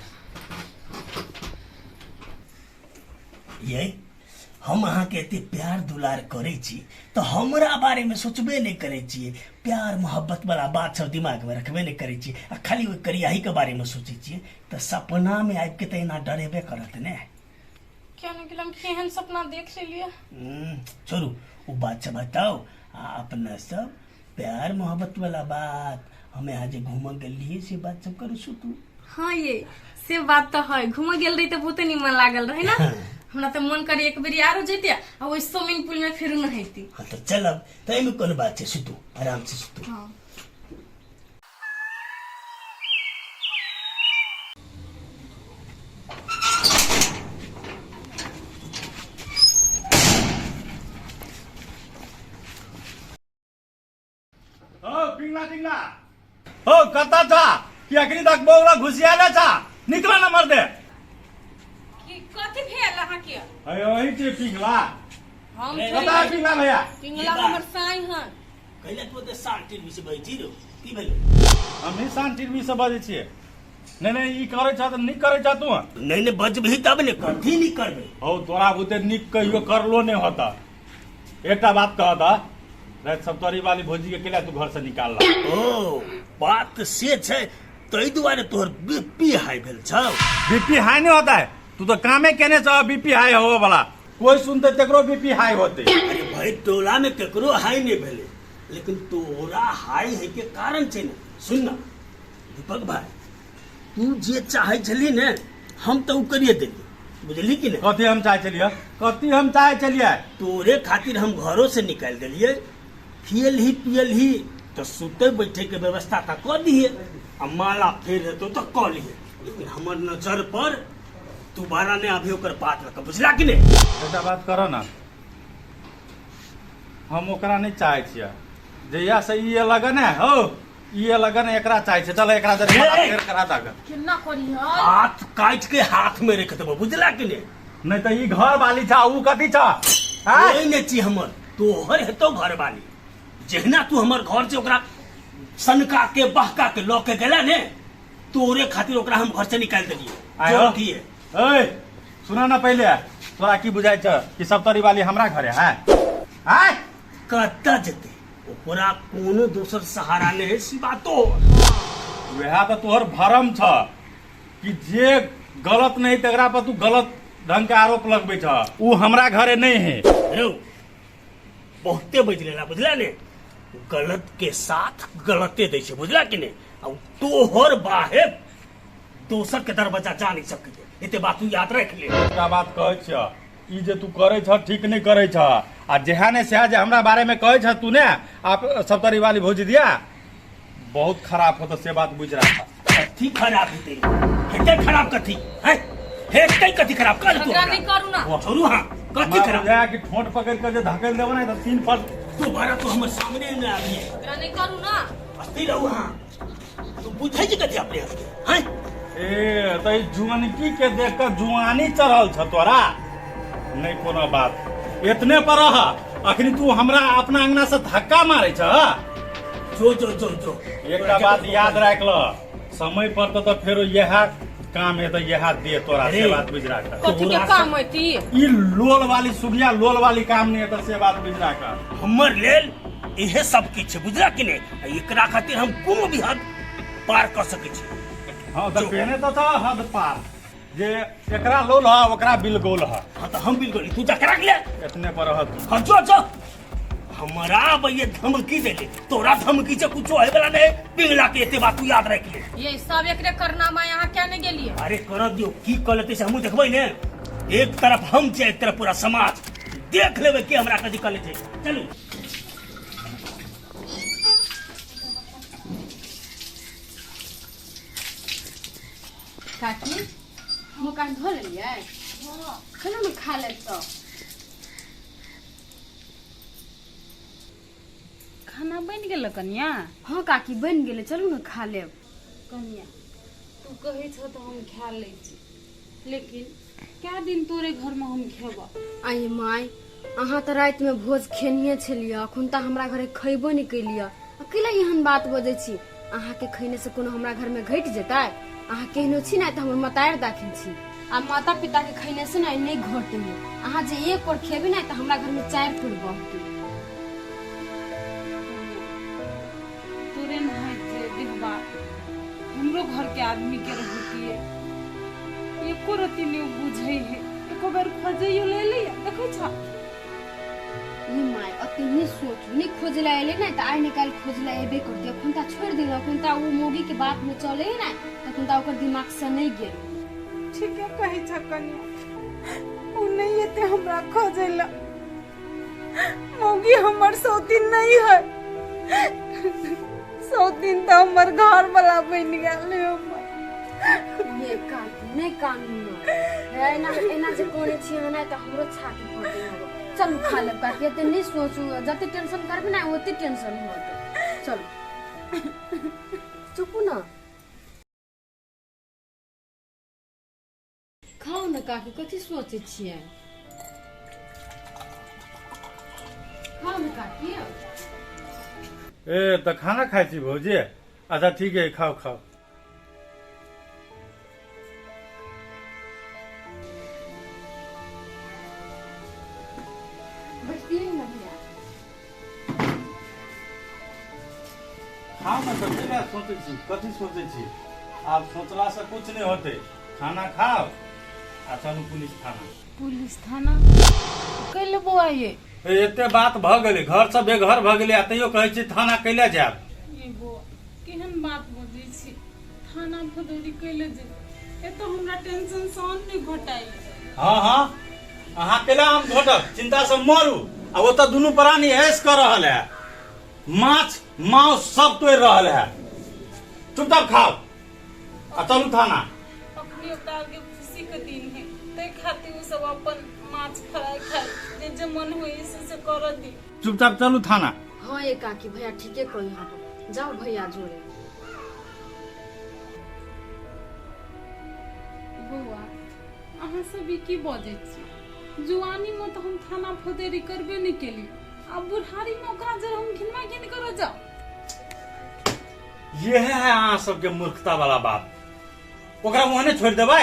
[SPEAKER 5] ये हम अहाँ के एते प्यार दुलार करे छी तो हमरा बारे में सोचबे नहीं करे छिए, प्यार मोहब्बत वाला बात सब दिमाग में रखबे नहीं करे छिए, आ खाली वो करियाही के बारे में सोचे छिए तो सपना में आबि के तो एना डरेबे करत ने।
[SPEAKER 4] क्या नहीं कि हम केहन सपना देख लेलिए।
[SPEAKER 5] छोड़ू वो बात सब बताओ, अपना सब प्यार मोहब्बत वाला बात हमें आज घूम गलिए से बात सब करू सुतू।
[SPEAKER 4] हाँ ये से बात तो है, घूम गेल रही तो बहुत निमन लागल रहे ना। हमरा तो मन करे एक बेरी आरो जेते आ वो स्विमिंग पूल में फिर नहाइती।
[SPEAKER 5] हाँ तो चलब, तो एमे कोन बात है, सुतू आराम से सुतू।
[SPEAKER 4] हाँ।
[SPEAKER 2] पिंगला टिंगला हो कता था कि अखनी तक बोगला घुसियाला था, निकला ना मर दे।
[SPEAKER 4] की कथि भेल अहाँ के?
[SPEAKER 2] अरे वही छे पिंगला।
[SPEAKER 4] हम
[SPEAKER 2] कता पिंगला भैया?
[SPEAKER 4] पिंगला हमर साई हन।
[SPEAKER 5] कहले तो ते शांति से बैठी रहो, की भेल?
[SPEAKER 2] हम ही शांति से बजे छिए। नहीं नहीं ई करे छ त नहीं करे छ तू।
[SPEAKER 5] नहीं नहीं बजबही तब ने, कथी नहीं करबे।
[SPEAKER 2] हो तोरा बुते निक कहियो करलो नहीं होता। एकटा बात कहता रात सब तोरी वाली भोजी के केला तू घर से निकाल ला।
[SPEAKER 5] ओ बात से छै, तई दुआरे तोहर बीपी हाई भेल छौ।
[SPEAKER 2] बीपी हाई नहीं होता है, तू तो कामे केने छ बीपी हाई हो वाला। कोई सुनते तेकरो बीपी हाई होते।
[SPEAKER 5] अरे भाई टोला में केकरो हाई नहीं भेले, लेकिन तोरा हाई है के कारण छै ने। सुन ना दीपक भाई, तू जे चाहे छली ने हम तो करिए देली, बुझली कि नहीं।
[SPEAKER 2] कथी हम चाहे चलिए, कथी हम चाहे चलिए।
[SPEAKER 5] तोरे खातिर हम घरों से निकाल दिलिए, खियल ही पियल ही तो सुते बैठे के व्यवस्था तक कर दिए, अब माला फेर हेतु तो कह लिए, लेकिन हमर नजर पर दोबारा ने अभी ओकर बात लग, बुझला कि नहीं।
[SPEAKER 2] ऐसा बात करो ना, हम ओकरा नहीं चाहे छिए। जहिया से ये लगन है हो, ये लगन एकरा चाहे छे। चल एकरा जरे फेर करा दाग।
[SPEAKER 4] केना करी है?
[SPEAKER 5] हाथ काट के हाथ में रख देबो, बुझला कि नहीं।
[SPEAKER 2] नहीं तो ई घर वाली छा, ऊ कथी छा? हां
[SPEAKER 5] कोई नहीं ची हमर, तोहर हेतो घर वाली। जहना तू हमर घर से ओकरा सनका के बहका के लौ के गेला ने, तोरे खातिर ओकरा हम घर से निकाल देलिए।
[SPEAKER 2] आयो
[SPEAKER 5] की है
[SPEAKER 2] ए सुना ना पहले, तोरा की बुझाई छ कि सब तोरी वाली हमरा घरे है? हां
[SPEAKER 5] कत्ता जते ओकरा कोनो दोसर सहारा नहीं है सिवा तो।
[SPEAKER 2] वह तो तोहर भरम छ कि जे गलत नहीं तेकरा पर तू गलत ढंग के आरोप लगबे छ। ऊ हमरा घरे नहीं है।
[SPEAKER 5] रो बहुते बज लेला, बुझला ने। गलत के साथ गलते दै छै, बुझला कि नहीं। अब तोहर बाहे दोसर के दरवाजा जा नहीं सके, एते बात तू याद रख ले।
[SPEAKER 2] एकटा बात कहै छ, ई जे तू करे छ ठीक नहीं करे छ। आ जेहाने से जे हमरा बारे में कहै छ तू ने आप सब तोरी वाली भोजी दिया बहुत खराब होता, से बात बुझ रहा था।
[SPEAKER 5] कथी खराब हेते, हेते खराब कथी है, हेते कथी खराब कर तू
[SPEAKER 4] झगड़ा नहीं करू ना।
[SPEAKER 5] छोड़ू। हाँ कथी खराब
[SPEAKER 2] जा कि ठोंठ पकड़ कर जे धकेल देबो ना तो तीन पर
[SPEAKER 5] दोबारा तो हमर सामने न आबिए।
[SPEAKER 4] झगड़ा नहीं करू ना।
[SPEAKER 5] अस्ती रहू। हाँ तू बुझै छी कथी अपने हैं।
[SPEAKER 2] ए तो जुआनकी के देख कर जुआनी चढ़ल छ तोरा। नहीं कोनो बात, इतने पर रह। अखनी तू हमरा अपना अंगना से धक्का मारे छ।
[SPEAKER 5] जो जो जो जो
[SPEAKER 2] एकटा बात याद राख ल, समय पर तो फेरो यह काम है तो यह दे तोरा, से बात बुझ रहा।
[SPEAKER 4] कथि के काम होती?
[SPEAKER 2] ई लोल वाली सुगिया लोल वाली काम नहीं है तो से बात बुझ रहा।
[SPEAKER 5] हमर लेल इहे सब किछ बुझला कि नहीं। एकरा खातिर हम कोनो भी हद पार कर सके छी।
[SPEAKER 2] हां तो कहने तो था हद पार, जे एकरा लोल ह ओकरा बिल गोल ह।
[SPEAKER 5] हाँ तो हम बिल्कुल तू जा करा ले,
[SPEAKER 2] इतने पर रह तू।
[SPEAKER 5] हाँ जो जो हमारा भैया धमकी देले, तोरा धमकी से कुछ होए वाला नहीं। पिघला के एते बात तू याद रख ले।
[SPEAKER 3] ये सब एकरे करना मैं यहाँ क्या नहीं गेलिए।
[SPEAKER 5] अरे कर दियो की कलते से हम देखबै ने, एक तरफ हम छे एक तरफ पूरा समाज, देख लेबे कि हमरा कदी कले छे। चलू
[SPEAKER 3] काकी मुँह धो लिये, खाना में खा ले तो खाना बन गेल कनिया। हाँ काकी बन गेले, चलू ना खा लेब। कनिया तू कहे छो तो हम खा ले छी, लेकिन क्या दिन तोरे घर में हम खेबा।
[SPEAKER 6] आई माय अहाँ तो रात में भोज खेनिए छलिए, अखन तक हमरा घरे खैबो नहीं कैलिए। अकेला एहन बात बजै छी, अहाँ के खैने से कोनो हमरा घर में घट जेतै। अहाँ केहनो छी ना तो हमर मतायर दाखिल छी, आ माता पिता के खैने से ना नहीं घटे। अहाँ जे एक और खेबे ना तो हमरा घर में 4 पुर बहते।
[SPEAKER 3] तोरे नहाय जे दिखबा हमरो घर के आदमी के रहती है, एको रति नहीं बुझै है, एको बेर खोजैयो ले ले देखै छ।
[SPEAKER 6] ई माय अते नहीं सोच, नहीं खोजला एले ना तो आइ निकाल खोजला एबे करते। अखन ता छोड़ दिल, अखन ता वो मोगी के बात में चले ना, तखन ता ओकर दिमाग से नहीं गेल।
[SPEAKER 4] ठीक है कहे छ कन्या, उ नहीं एते हमरा खोजैला। मौगी हमर सौतीन नहीं है, सौतीन तो हमर घर वाला बन गेले।
[SPEAKER 6] ये काकी नहीं कानून है ना, एना जे कोने छी ना तो हमरो छाती फटे हो। चल खा ले काकी, एते नहीं सोचू, जते टेंशन करबे ना ओते टेंशन होत। चल चुप ना, खाओ ना काकी, कथी सोचे छियै। खाओ ना काकी।
[SPEAKER 2] ए तो खाना खाई छी भौजी। अच्छा ठीक है, खाओ खाओ।
[SPEAKER 6] बैठिए ना भैया।
[SPEAKER 2] खाओ ना तो केला सोचे छी, कथी सोचे छी। आप सोचला से कुछ नहीं होते। खाना खाओ आ चलू पुलिस थाना।
[SPEAKER 3] पुलिस थाना कैले बौआ ये
[SPEAKER 2] एते बात भ गेलै, घर से बेघर भ गेलै, आ तैयो कहै छी थाना कैले जायब।
[SPEAKER 3] ये बौआ केहन बात बजै छी, थाना फदौरी कैले जे ए तो हमरा टेंशन सन नहीं घटाई।
[SPEAKER 2] हाँ हाँ अहाँ केला हम घोटब, चिंता से मरू। आ वो तो दुनू प्राणी ऐश कर रहल है, माछ मांस सब तोड़ रहल है। चुपचाप खाओ आ चलू थाना।
[SPEAKER 3] अपनी ओकरा के खुशी के दिन है, तै खातिर उ सब अपन माछ फ्राई खाए जे मन होई से कर दी।
[SPEAKER 2] चुपचाप चलू थाना।
[SPEAKER 6] हाँ ये काकी भैया ठीके कही, हम जाओ भैया जोड़े।
[SPEAKER 3] बौआ अहाँ सब ई की बजै छी, जुआनी में तो हम थाना फौजदारी करबे नहीं केली, अब बुढ़ारी में ओकरा जरा हम घिनमा घिन करो जाओ।
[SPEAKER 2] ये है अहाँ सबके मूर्खता वाला बात। ओकरा मुँह नहीं छोड़ देबै।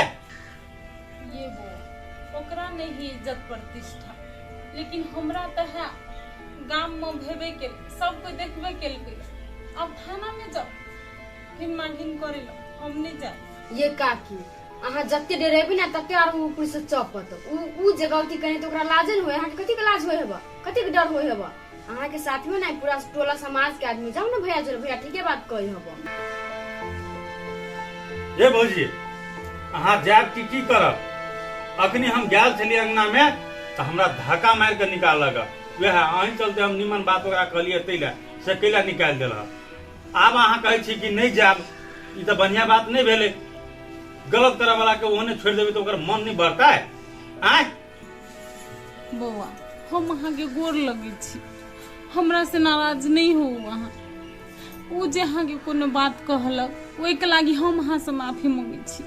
[SPEAKER 3] ये बौआ ओकरा नहीं इज्जत प्रतिष्ठा, लेकिन हमरा तो है गांव में भेबे के सब कोई देखबे केलकै। अब थाना में जाओ घिनमा घिन करे लो, हम नहीं जाए।
[SPEAKER 6] ये काकी अहाँ जते डरेबी ना तते और ऊपर से चपत उ जगह कहीं तो ओकरा लाज न होय। अहाँ के कथी के लाज होय हेबा, कथी के डर होय हेबा। अहाँ के साथ में ना पूरा टोला समाज के आदमी जाओ ना भैया जोड़े। भैया ठीके बात कही हेबा।
[SPEAKER 2] ये भौजी अहाँ जायब की करब। अखनी हम गेल छलियै अंगना में तो हमरा धक्का मार के निकाललक। वह अहीं चलते हम निमन बात ओकरा कहलियै तैले से कैला निकाल देलक। आब अहाँ कहै छी कि नहीं जायब, ई तो बढ़िया बात नहीं भेलै। गलत करे वाला के ओहने छोड़ देबै तो ओकर मन नहीं बढ़ता है। आय
[SPEAKER 3] बौआ हम अहाँ के गोर लगे छी, हमरा से नाराज नहीं हो। अहाँ उ जे अहाँ के कोनो बात कहलक ओइ के लागी हम अहाँ से माफी मांगे छी,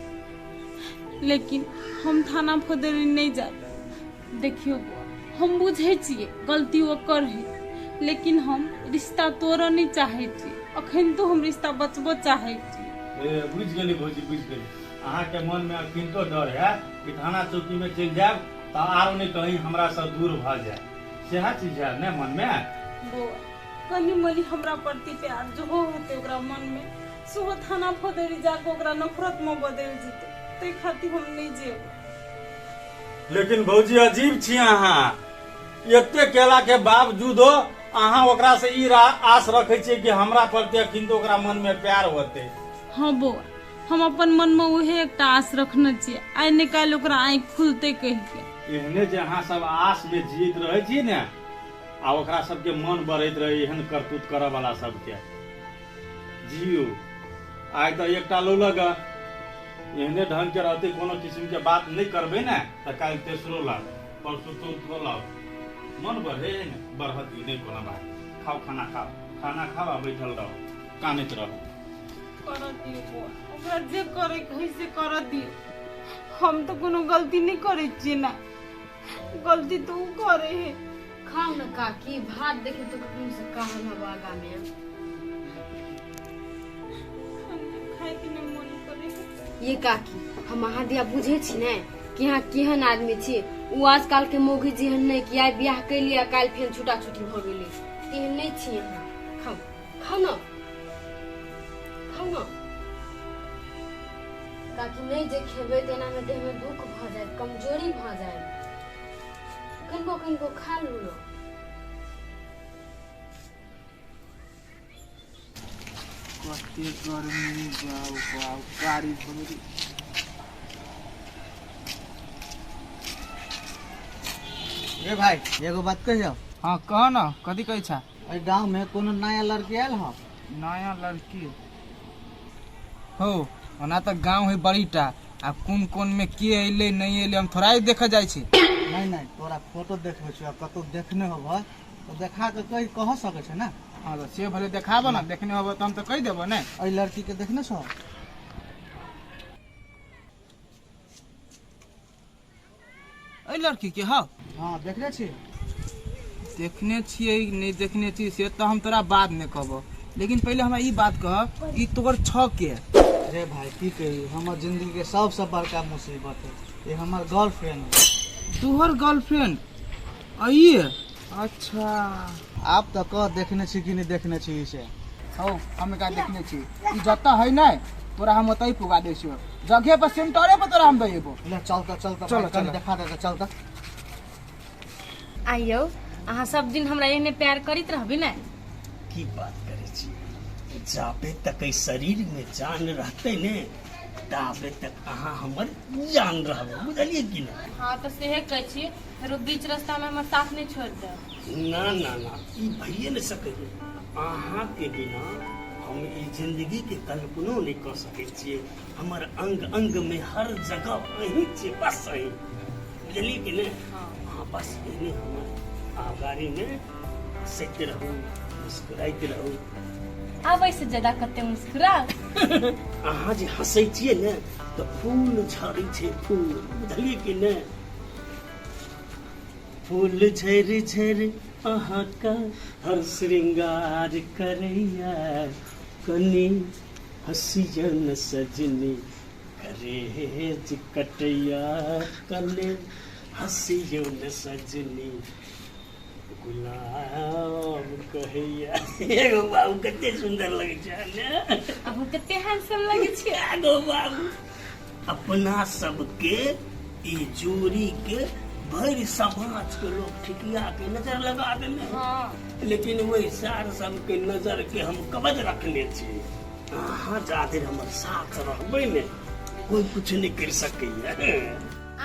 [SPEAKER 3] लेकिन हम थाना फौजदारी नहीं जाब। देखियो बौआ हम बुझे छियै गलती ओकर है, लेकिन हम रिश्ता तोड़ऽ नहीं चाहे छी। अखन तो हम रिश्ता बचबो चाहे छी।
[SPEAKER 2] बुझ गेली भौजी, बुझ गेली। अहाँ के मन में किनको डर है कि थाना चौकी में चल जाब तो आरो नहीं कहीं हमरा से दूर भ जाए, सेहा चीज है ने मन में।
[SPEAKER 3] बौआ कनी मनी हमरा प्रति प्यार जो होते ओकरा मन में, सुबह थाना फौजदारी जाके ओकरा नफरत में बदल जेते, तै खातिर हम नहीं जेब।
[SPEAKER 2] लेकिन भौजी अजीब छी अहाँ। एते केला के बावजूदो अहाँ ओकरा से ई आस रखे छियै कि हमरा पर देखिन तो ओकरा मन में प्यार होते।
[SPEAKER 4] हाँ बौआ, हम अपन मन में उहे एकटा आस रखने छियै, आइ ने काल्हि ओकरा आँखि खुलते कहि के।
[SPEAKER 2] एहने जे अहाँ सब आस में जीत रहे छी ने, आ ओकरा सबके मन बढ़ैत रहे एहन करतूत करऽ वाला सबके जियो। आइ तो एकटा लो लगा एहने ढंग के रहते, कोनो किस्म के बात नहीं करबे ना तो काल्हि तेसरो लाग, परसों चौथो लाग, मन बढ़े ने बढ़त नहीं कोनो बात। खाओ खाना खाओ, खाना खाओ आ बैठल रहो, कानैत रहो।
[SPEAKER 4] कर दियो बौआ, ओकरा जे करे कहि से कर दियो। हम तो कोनो गलती नहीं करे छियै ना, गलती तो ऊ करे है।
[SPEAKER 6] खाओ ना काकी, भात देखे तो कखनो से कहल हवा आगा में।
[SPEAKER 4] खाए के नहीं मन करे है।
[SPEAKER 6] ये काकी, हम अहाँ दिया बुझे छी ने कि यहाँ केहन आदमी छी। उ आजकल के मौगी जेहन नहीं कि आइ बियाह कैली आ काल्हि फेर छूटा छूटी भ गेली, तेहन नहीं छी यहाँ। खाओ खाओ ना, खाओ ना काकी। नहीं जे खेबै तेना में देह में दुख भ जाए, कमजोरी भ जाए। कनिको खा लू ना।
[SPEAKER 1] कते गर्मी जाऊ बाऊ, गाड़ी भरी।
[SPEAKER 7] ए भाई, एगो बात कहियो।
[SPEAKER 1] हाँ कह ना, कथी कहै छा?
[SPEAKER 7] अइ गांव में कोनो नया लड़की आयल ह?
[SPEAKER 1] नया लड़की हो ओना तो गाँव है बड़ीटा, आ कौन कौन में के अइले नहीं अइले हम थोड़ा ही देखा जाय छी।
[SPEAKER 7] नहीं, तोरा फोटो देखबे छियो, कतौ देखने होबो तो देखा के कह सके छै ना।
[SPEAKER 1] हाँ तो से भले देखाबो ना, देखने होबो तो हम तो कह देबो ना।
[SPEAKER 7] अइ लड़की के देखने छो?
[SPEAKER 1] अइ लड़की के हाँ
[SPEAKER 7] हाँ देखने छी।
[SPEAKER 1] देखने छियै नहीं देखने छी से तो हम तोरा बाद में कहबो, लेकिन पहले हमरा ई बात कह, ई तोर छ के?
[SPEAKER 7] रे भाई की कही, हमर जिंदगी के सबसे बड़का मुसीबत है, ये हमर गर्लफ्रेंड है।
[SPEAKER 1] तोहर गर्लफ्रेंड आइए? अच्छा
[SPEAKER 7] आप तो कह देखने छी कि नहीं देखने छी इसे?
[SPEAKER 1] हो हम का देखने छी, ई जता है ना तोरा हम ओतई पुगा दै छियो, जगह पर सेंटरे पर तोरा हम देबो।
[SPEAKER 7] ले चलता
[SPEAKER 1] चलो, चलो।
[SPEAKER 7] देखा दे चलता।
[SPEAKER 6] आइयो, अहाँ सब दिन हमरा एहने प्यार करित रहबी ना।
[SPEAKER 5] की बात करे छी, जाबे तक ई शरीर में जान रहते ने ताबे तक अहाँ हमर जान रहबे, बुझलिए कि नहीं?
[SPEAKER 6] हाँ तो सेहे कहै छी, फेरो बीच रास्ता में हमर साथ नहीं छोड़ दे।
[SPEAKER 5] ना ई भइए न सके। अहाँ के बिना हम ई जिंदगी के कल्पनो नहीं कर सके छिए। हमर अंग अंग में हर जगह अहीं छे, बस अहीं, बुझलिए कि नहीं? हाँ बस इन्हें हमर आगारी में हंसते रहो, मुस्कुराते रहो।
[SPEAKER 6] अब ऐसे ज्यादा कते मुस्कुरा।
[SPEAKER 5] अहाँ जे हंसै छिए ने तो फूल झड़ै छै, फूल, बुझलिए कि नहीं? फूल झरि झरि अहाँ का हर श्रृंगार करैया, कनी हंसिया न सजनी करेज कटैया, कने हंसियो न सजनी गुलाब कहैया। एगो बाबू कते सुंदर लगे छै ने,
[SPEAKER 6] अब कते हैंडसम लगे छी।
[SPEAKER 5] एगो बाबू अपना सबके ई जोड़ी के भर समाज के लोग ठिकिया के नजर लगा देने, लेकिन वही सार सबके नजर के हम कवच रखने छी। अहाँ जादे हमर साथ रहबै ने कोई कुछ नहीं कर सकैया।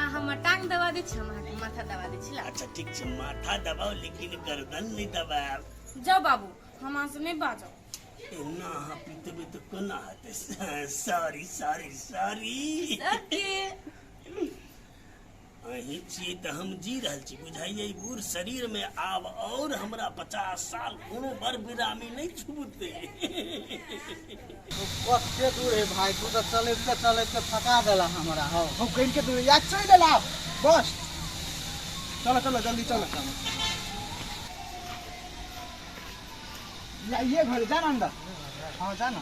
[SPEAKER 6] हमर टांग दबा दे छी, हम अहाँके माथा दबा दे छी।
[SPEAKER 5] अच्छा ठीक छै, माथा दबाओ लेकिन गर्दन नहीं दबाओ।
[SPEAKER 6] जाओ बाबू, हम अहाँ से नहीं बाजो।
[SPEAKER 5] एना अहाँ पीतबै तो कोना हेतै? Sorry sorry sorry. अहीं छियै तऽ हम जी रहल छी, बुझाइए ई बूढ़ शरीर में आब और हमरा 50 साल कोनो बर बिरामी नहीं छूबते।
[SPEAKER 7] कते दूर है भाई, तू तो चलते थका देला हमरा। हो
[SPEAKER 1] हम कहीं के तू याद चल देला बस। चलो चलो जल्दी चलो। ये घर जा ना अंदर। हाँ जा ना।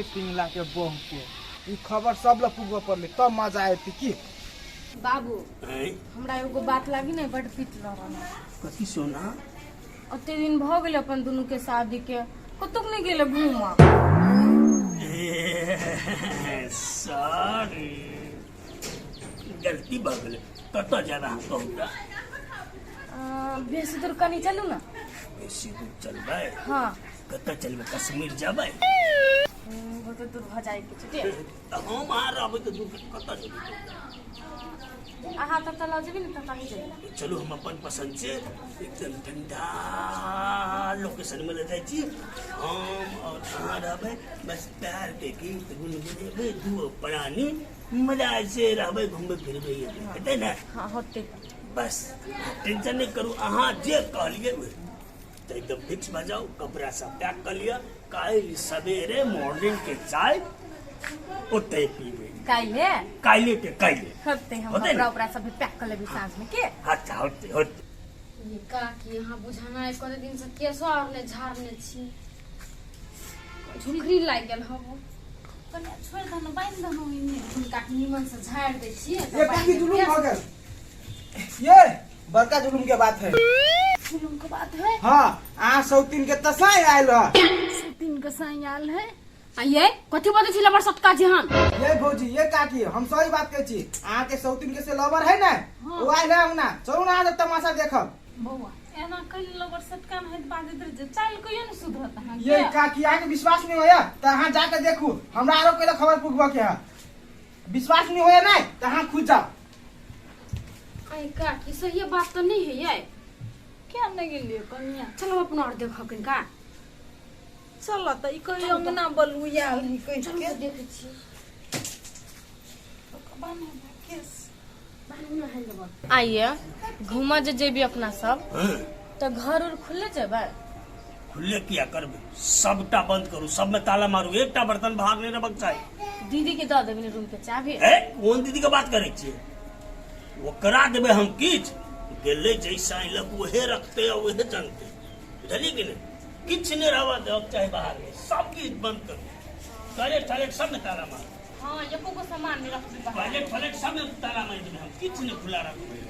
[SPEAKER 1] पिंगला के बह के ई खबर सब लोग पुगवा पड़ले तब मजा आती की।
[SPEAKER 6] बाबू
[SPEAKER 5] हैं?
[SPEAKER 6] हमरा एगो बात लागी ना, बड़ पीट रहल।
[SPEAKER 5] कथी सोना?
[SPEAKER 6] ओते दिन भ गेल अपन दुनू के शादी के, कतुक नहीं गेले घूमा।
[SPEAKER 5] ए सॉरी गलती भऽ गेलै कतऽ जा रहा कहूँ
[SPEAKER 6] बेसी दूर कनी चलू ना।
[SPEAKER 5] बेसी दूर चलबै
[SPEAKER 6] हाँ
[SPEAKER 5] कतऽ चलबै कश्मीर जेबै
[SPEAKER 6] बहुत दूर भऽ जाए के छै।
[SPEAKER 5] तऽ हम अहाँ रहबै तऽ दूर कतऽ जेबै
[SPEAKER 6] अहाँ तब तऽ लऽ जेबै ने तब कहीं जेबै।
[SPEAKER 5] चलू हम अपन पसंद से एकदम ठंडा लोकेशन में ले जाइ छी हम और अहाँ रहबै बस प्यार के गीत गुनगुनेबै दुओ प्राणी मजा से रहबै घूमबै फिरबै हेतै ने।
[SPEAKER 6] हाँ होते
[SPEAKER 5] बस टेंशन नहीं करू अहाँ जे कहलिए तो एकदम फिक्स भऽ जाओ कपड़ा सब पैक कर लिया काल्हि सवेरे मॉर्निंग के चाय ओते पीबै काल्हि के काल्हि
[SPEAKER 6] होते हम
[SPEAKER 5] होते
[SPEAKER 6] कपड़ा
[SPEAKER 5] ना?
[SPEAKER 6] उपड़ा सब पैक कर लेबै साँझ में के।
[SPEAKER 5] अच्छा होते होते
[SPEAKER 6] ये का कि यहाँ बुझाना है कते दिन से केसो आरने झाड़ने छी झुमरी लाग गेल हो कने छोड़ दनो बांध दनो इने हुनका नीमन से झाड़ दे छी।
[SPEAKER 1] ये काकी जुलूम हो गया, ये बड़का जुलूम के बात है।
[SPEAKER 6] जुलूम के बात है।
[SPEAKER 1] हाँ आ सौतीन के तसाई आयल है।
[SPEAKER 6] दिन के सायाल है आइए कथि बते छी लबर सटका जहान।
[SPEAKER 1] ये भौजी ये काकी हम सही बात कहै छी अहाँ के सौतीन के से लवर है ना वो आयल है ना चलू ना आज तमाशा देखब।
[SPEAKER 3] बौआ एना कइल लबर सटका में हेत बाजे दर जे चाल कहियो न सुधरत हां
[SPEAKER 1] ये काकी अहाँ के विश्वास नहीं होया तो अहाँ जाके देखू हमरा आरो केला खबर पुगबा के है। विश्वास नहीं होया ना तो अहाँ खुद जाओ।
[SPEAKER 6] आई का कि सही ये बात तो नहीं है ये।
[SPEAKER 3] क्या न गेलियो कन्या
[SPEAKER 6] चलो अपना और देखो किनका
[SPEAKER 3] चल त ई कहि अंगना बलुयाल है कहि
[SPEAKER 6] चलो
[SPEAKER 3] के
[SPEAKER 6] तो देखे छी
[SPEAKER 3] बाने केस
[SPEAKER 6] बानू है लबर।
[SPEAKER 8] आइए घूमा जे जेबी अपना सब
[SPEAKER 5] हाँ,
[SPEAKER 8] तो घर उर खुले जेबै।
[SPEAKER 5] खुले किया करबै सबटा बंद करू सब में ताला मारू एकटा बर्तन बाहर नहीं रखक चाही।
[SPEAKER 8] दीदी के दऽ देबै रूम के चाभी।
[SPEAKER 5] है कोन दीदी के बात करै छियै ओकरा देबै हम किछ गेले जैसा लग वहे रखते और वहे जानते बुझलिए कि नहीं किछ नहीं रहवा दे चाहे बाहर में सब चीज बंद करू टॉयलेट टॉयलेट सब में ताला मारू
[SPEAKER 8] हाँ एको को सामान नहीं रखबी बाहर।
[SPEAKER 5] टॉयलेट टॉयलेट सब में ताला मार देबै हम किछ नहीं खुला रखबै।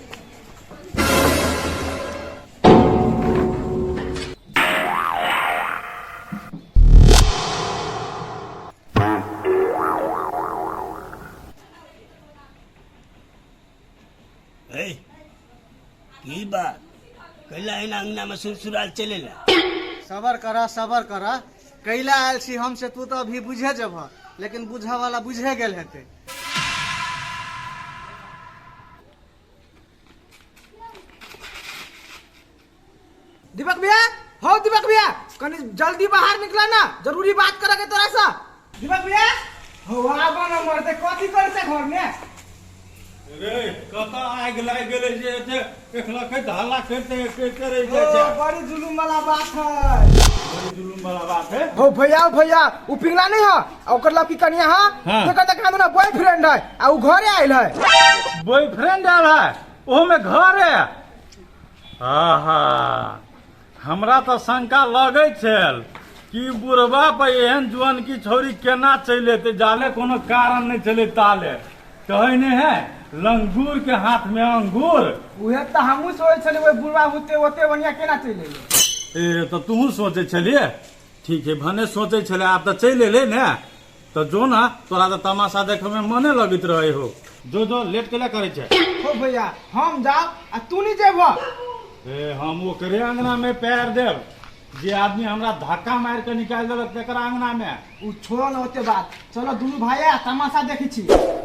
[SPEAKER 5] की बात कैला इन अंगना में सुरसुराल चलेला
[SPEAKER 7] सबर करा कैला आयल छी हम से तू तो अभी बुझे जब लेकिन बुझा वाला बुझे गेल हेते।
[SPEAKER 1] दीपक भैया हो दीपक भैया कनी जल्दी बाहर निकला ना जरूरी बात करेंगे तोरा सा। दीपक भैया हो आबो ना मरते कथी करे से घर में
[SPEAKER 2] रे कतऽ आगि लागि गेलै जे एते एकलकै हल्ला करते रहि
[SPEAKER 1] ओ
[SPEAKER 2] जाइ छै।
[SPEAKER 1] बड़ी जुलूम वाला बात है।
[SPEAKER 2] बड़ी जुलूम वाला बात है।
[SPEAKER 1] हो भैया उ पिंगला नहीं है ओकर लड़की कनिया है
[SPEAKER 2] हाँ।
[SPEAKER 1] जेकर तक ना बॉयफ्रेंड है आ उ घरे आइल है।
[SPEAKER 2] बॉयफ्रेंड आयल है ओहो में घर है। आहा हमरा तो शंका लगै छल कि बुढ़वा पर एहन जुआन की छोरी केना चलि एतै जाले कोनो कारण नहीं चले ताले कहे नहीं है लंगूर के हाथ में अंगूर।
[SPEAKER 1] उहे त हमहू सोचै छलिए ओए बुढ़वा होते ओते बढ़िया केना चलि एलै।
[SPEAKER 2] ए तो तू सोचे छलिए ठीक है भने सोचे छले आब तो चल एले ने तो जो ना तोरा तो तमाशा देखे में मने लगित रहे हो जो लेट के करे छे।
[SPEAKER 1] हो भैया हम जाओ आ तू नहीं जेबो।
[SPEAKER 2] ए हम ओकरे अंगना में पैर देव जे आदमी हमरा धक्का मार के निकाल देलक तेकरा अंगना में।
[SPEAKER 1] उ छोड़ न होते बात चलो दुनू भाई तमाशा देखै छी।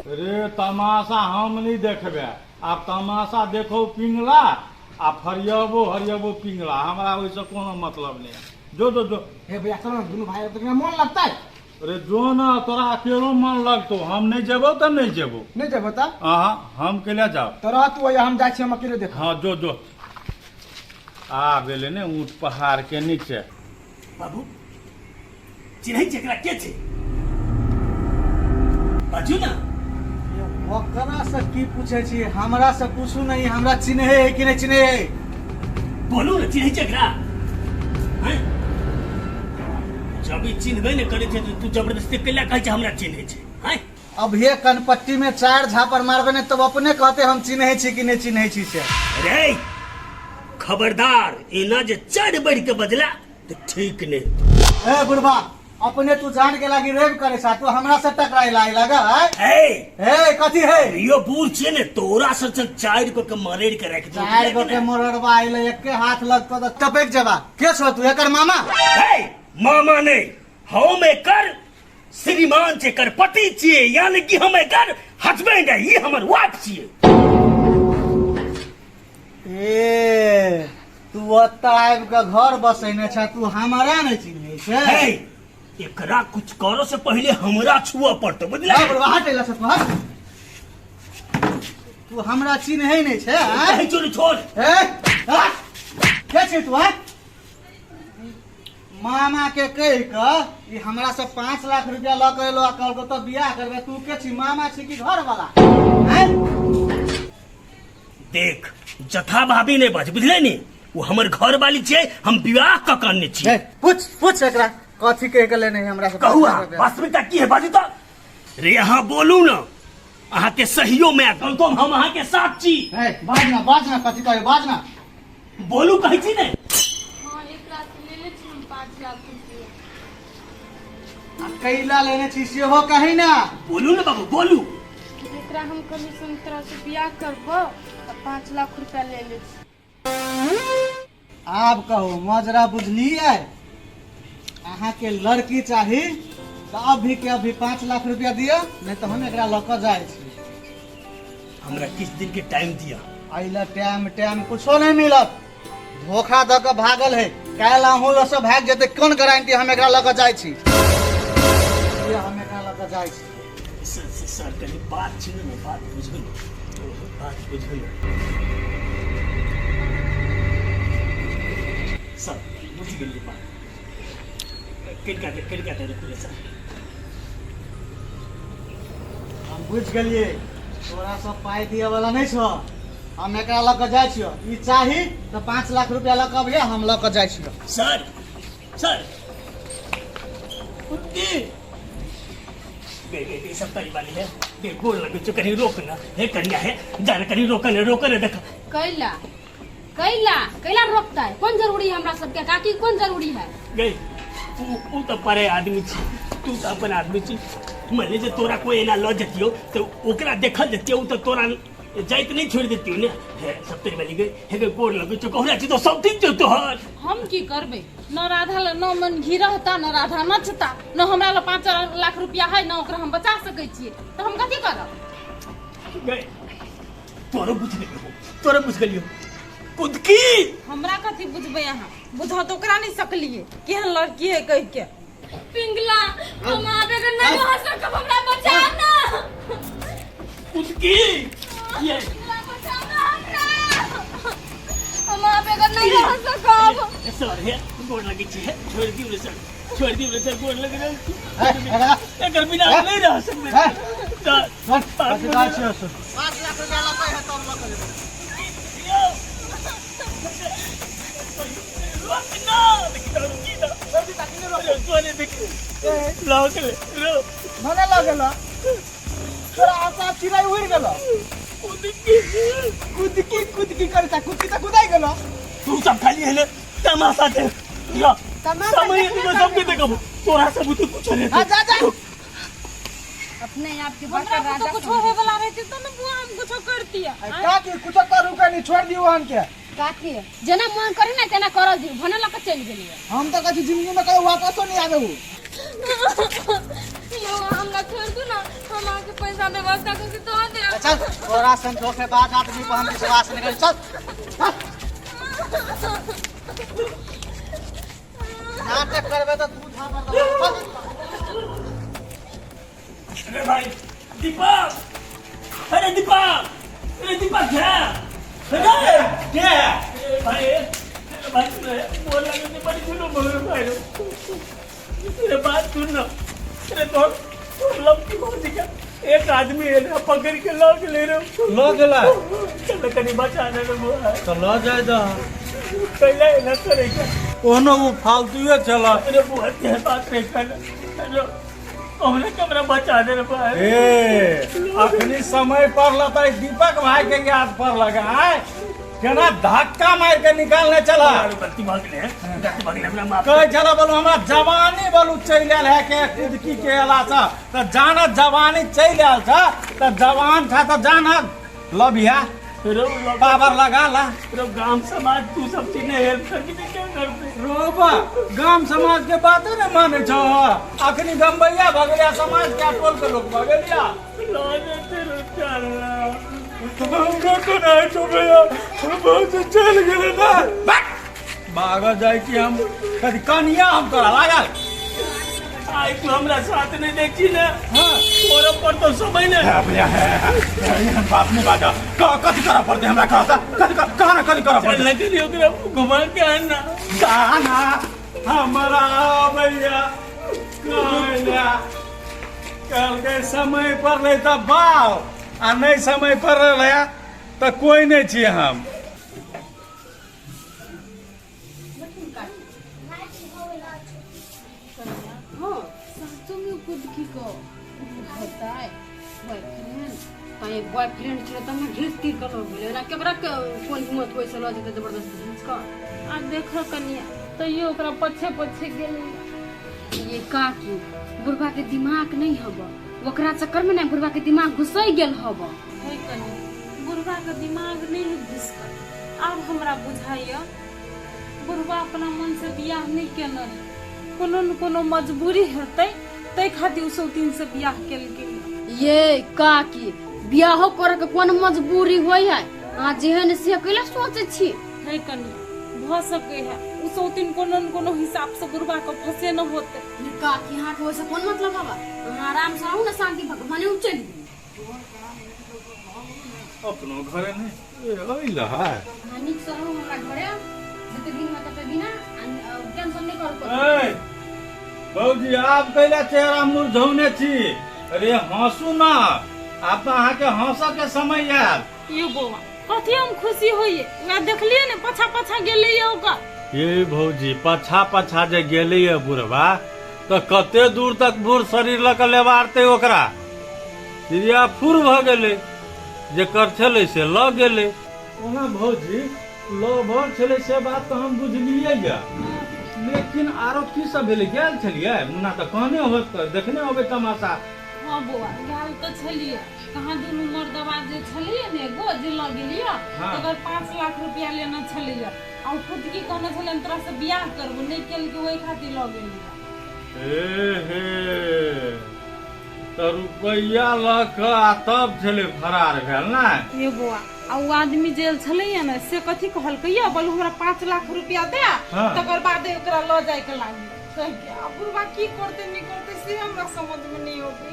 [SPEAKER 2] रे तमाशा हम नहीं देखबे आब तमाशा देखो पिंगला आ हरियबो पिंगला हमरा ओइसे कोनो मतलब नहीं। जो
[SPEAKER 1] हे भैया चलो दुनू भाई तो मन लगता है।
[SPEAKER 2] अरे जो ना तोरा अकेलो मन लगतो हम नहीं जेबो तो नहीं जेबो।
[SPEAKER 1] नहीं जेबो त
[SPEAKER 2] हाँ हम के ले जाओ
[SPEAKER 1] तो रह तू हम जाइ छी हम अकेले देख।
[SPEAKER 2] हाँ जो आ गेले ने ऊंट पहाड़ के नीचे।
[SPEAKER 5] बाबू चिन्है जेकरा के छै बाजू ना
[SPEAKER 7] ओकरा से की पूछे छी हमरा से पूछू नहीं हमरा चिन्हे है कि नहीं चिन्हे है।
[SPEAKER 5] बोलू ना चिन्है जेकरा हैं जब ई चिन्हबे ने करे छै तू जबरदस्ती कैला कहै छै हमरा चिन्है छै हैं।
[SPEAKER 7] अब ये कनपट्टी में 4 झापर मारबे ने तब अपने कहते हम चिन्हे छी कि नहीं चिन्हे छी से।
[SPEAKER 5] अरे खबरदार एना जे चढ़ बढ़ के बजला तो ठीक नहीं।
[SPEAKER 7] ए बुढ़वा अपने तू जान के लागी रेप करे सा तू हमरा से टकराई लाई लगा है
[SPEAKER 5] ए
[SPEAKER 7] कथी है
[SPEAKER 5] यो बूढ़ छे ने तोरा से चार को के मरेड़ के रख दे
[SPEAKER 7] चार गो के मोरड़वा आइले एके हाथ लगतो त टपक जबा के छो तू एकर मामा
[SPEAKER 5] ए मामा नहीं हम एकर श्रीमान छे कर पति छिए यानी कि हम एकर हस्बैंड है ये हमर वाइफ छिए
[SPEAKER 7] ए तू अत्ता आबि के घर बसैने छ तू हमरा नहीं चिन्है छै
[SPEAKER 5] हे एकरा कुछ करो से पहले हमरा छुआ पड़तो बुझला
[SPEAKER 7] हटेला से तू हमरा चिन्है नहीं छै
[SPEAKER 5] नहीं छोड़ छोड़
[SPEAKER 7] ए के छै तू मामा के कह के ई हमरा से 5 लाख रुपया ल के एलो आ कहलको त बियाह करबे तू के छी मामा छी कि घर वाला हैं
[SPEAKER 5] देख जथा भाभी नहीं बज बुझले नी वो हमर घर वाली छे हम विवाह का करने छी
[SPEAKER 7] पूछ एकरा कथी कह के लेने हमरा से
[SPEAKER 5] कहुआ वास्तविकता की है बाजी तो रे यहाँ बोलू ना अहाँ के सहियो में तो हम अहाँ के साथ छी
[SPEAKER 7] बाजना कथी कहे बाजना
[SPEAKER 5] बोलू कही छी ने
[SPEAKER 8] हाँ एक रात ले ले छी हम 5 लाख रुपया
[SPEAKER 7] कैला लेने छी सेहो कही ना
[SPEAKER 5] बोलू ना बाबू बोलू
[SPEAKER 8] एकरा हम कभी संतरा से बियाह करबो त 5 लाख रुपया ले ले छी
[SPEAKER 7] आब कहो मजरा बुझलिए अहाँ के लड़की चाही तो अभी के अभी 5 लाख रुपया दियो नहीं तो हम एकरा लक जाए छी
[SPEAKER 5] हमरा किस दिन के टाइम दिया
[SPEAKER 7] आइला टाइम कुछो नहीं मिलत धोखा द के भागल है काल अहूँ से भाग जेते कोन गारंटी हम एकरा लक जाए छी ये हम एकरा लक जाए छी
[SPEAKER 5] सर कनी बात छी ना बात बुझल सर बुझ गेली बात किनका दे सर
[SPEAKER 7] हम बुझ गेलिए तोरा सब पाई दिए वाला नहीं छो हम एकरा लक जाए छियो ई चाही तो 5 लाख रुपया लक अबिए हम लक जाए छियो
[SPEAKER 5] सर कुत्ती बे सब करी वाली है बे बोल लगे तो कहीं रोकना है कन्या है जाने कहीं रोकने देखा
[SPEAKER 6] कैला रोकता है कौन जरूरी है हमरा सबके काकी कौन जरूरी है
[SPEAKER 5] गई तू तो परे आदमी छी तू तो अपन आदमी छी मान लीजिए तोरा कोई एना ल जतियो तो ओकरा देखल जतियो तो तोरा जाइत नहीं छोड़ देती ने है सब तेरी वाली गई है के गोर लगे तो कहला छी तो सब ठीक जो तोहर
[SPEAKER 3] हम की करबे न राधा ल न मन घी रहता न राधा नचता न हमरा ल 5 लाख रुपया है न ओकरा हम बचा सकै छियै तो हम कथी करब
[SPEAKER 5] गई तोरो बुझ गेलियो खुद की
[SPEAKER 3] हमरा कथी बुझबे यहाँ बुझा तो ओकरा नहीं सकलिए केहन लड़की है कह के पिंगला हम आबे के नहीं हो सकब हमरा बचा ना
[SPEAKER 5] खुद की ये
[SPEAKER 3] हम आबे के नहीं हो सकब
[SPEAKER 5] सर है गोर लगी छी है छोड़ दियो सर गोर लगी रे एकर बिना नहीं रह सकबे सर
[SPEAKER 7] 5 लाख रुपया लक है तब लक लेबे मने लगेल तोरा आशा चिड़ै उड़ गेल कुदकी करता कुदकी त कुदाई गेल
[SPEAKER 5] तू सब खाली है तमाशा दे ला समय में सब देखो तोरा सब तो कुछ नहीं
[SPEAKER 7] हां जा
[SPEAKER 6] अपने आप के
[SPEAKER 3] हमरा को तो कुछ होए वाला रहते तो न बुआ हम कुछ करती है
[SPEAKER 7] का की कुछ तो रुके नहीं छोड़ दियो हन के
[SPEAKER 6] काकी जना मन करे ना तेना कर दी भने लक चल गेलिए
[SPEAKER 7] हम तो कभी जिंदगी में कहीं वापस नहीं आवे हूं
[SPEAKER 8] यो हमरा छोड़ दू ना हम आके पैसा दे व्यवस्था करके तो दे
[SPEAKER 7] चल तोरा संतोष के बाद आदमी को हम विश्वास नहीं कर चल नाटक करबे तो तू था कर
[SPEAKER 5] अरे भाई दीपक अरे दीपक क्या भाई बोल लगे बड़ी सुनो भाई तेरे बात सुन ना अरे तो लब की बात क्या एक आदमी है ना पकड़ के लॉक ले रहे
[SPEAKER 2] लो गेला
[SPEAKER 5] चल कहीं बचाने में वो है
[SPEAKER 2] तो लो जाए तो
[SPEAKER 5] पहले ना करेगा
[SPEAKER 2] कोनो वो फालतू है चला
[SPEAKER 5] अरे वो है बात नहीं करना हमने कमरा बचा दे रहा
[SPEAKER 2] ए अखनी समय पर लता दीपक भाई के याद पर लगा है केना धक्का मार के निकालने चला
[SPEAKER 5] गलती भऽ गेलै गलती भऽ गेलै हमरा माफ
[SPEAKER 2] कहे चला बोलू हमरा जवानी बोलू चलि आयल है के कुदकी के अला छ त जाना जवानी चलि आयल छ त जवान था त जाना लबिया पावर लगा ला
[SPEAKER 5] गांव समाज तू सब चीज ने हेल्प करके क्या करते
[SPEAKER 2] रोबा गाम समाज के बातें न माने छ अखनी गंबैया भगलिया समाज के टोल के लोग भगलिया
[SPEAKER 5] लाने तेरे चलना हमरा तो नहीं तो भैया बहुत चल गेले ना
[SPEAKER 2] भाग जाए कि हम कदी कनिया हम तोरा लागल
[SPEAKER 5] आई तू हमरा साथ नहीं देखी ना
[SPEAKER 2] हां
[SPEAKER 5] तोरा पर तो समय ने
[SPEAKER 2] बाप ने बाजा कथी करा पड़ते हमरा कहता कथी करा पड़ते
[SPEAKER 5] लगे ओकरा घुमा के आना
[SPEAKER 2] गाना हमारा भैया कहला कल के समय पर नहीं तो बाव आ नहीं समय पर रहा तो कोई नहीं छिए हम
[SPEAKER 6] हाँ सासू में कुदकी को होता है बॉयफ्रेंड कहीं बॉयफ्रेंड छे त हम घिस तीर कर बोले ना केकरा के कोन हिम्मत होय से ल जेते जबरदस्ती घिस का
[SPEAKER 3] आ देखो कनिया तैयो ओकरा पछे पछे गेली
[SPEAKER 6] ये का की बुढ़वा के दिमाग नहीं हब ओकरा चक्कर में नहीं बुढ़वा के दिमाग घुसई गेल हब
[SPEAKER 3] है कनिया बुढ़वा के दिमाग नहीं घुसकर अब हमरा बुझाइया बुढ़वा अपना मन से बियाह नहीं केना कोनो न कोनो मजबूरी हेतै तै खातिर उ सौतीन से बियाह केलकै
[SPEAKER 6] ये का की बियाह करे के कोन मजबूरी होय है आ जेहन से अकेला सोचे छी
[SPEAKER 3] है कनिया भ सके है उ सौतीन कोनो न कोनो हिसाब से बुढ़वा के फसे न होते
[SPEAKER 6] ये का की हां के से कोन मतलब बाबा हां आराम से रहू ना शांति भगवान उ चल
[SPEAKER 2] अपनो घरे नहीं ओइला है
[SPEAKER 6] हानि से रहू हमरा घरे जते दिन में तते बिना टेंशन नहीं कर
[SPEAKER 2] ए बौजी आप कैला चेहरा मुरझौने छी अरे हंसू ना आप तो अहाँ के हंसा के समय आयल
[SPEAKER 3] ये बौआ कथी हम खुशी होइए ना देखलिए ने पछा पछा गेले ओकर
[SPEAKER 2] ये भौजी पछा पछा जे गेले है बुढ़वा तो कते दूर तक बूढ़ शरीर लक लेबारते ओकरा चिड़िया फुर भ गेले जे कर छले से ल गेले ओना भौजी लोभर छले से बात तो हम बुझलिए या लेकिन आरो की सब भेले गेल छलिए मुना तो कहने होत देखने होबे तमाशा
[SPEAKER 3] हां बौआ गेल तो छलिए कहां दुनु मर्दवा जे छलिए ने एगो जे ल गेलिए अगर 5 लाख रुपया लेना छलिए आ खुद की कहने छले हम तोरा से बियाह करबो नहीं केल के ओई खातिर ल गेलिए
[SPEAKER 2] ए हे तो रुपया लक आ तब छले फरार भेल ना
[SPEAKER 3] ये बौआ आ उ आदमी जेल छलैया ने से कथी कहलकैया बोलू हमरा 5 लाख रुपया दे तकर बाद ओकरा ल जाय के लागी कह के अब बुढ़वा की करते नहीं करते से हमरा समझ में नहीं होबे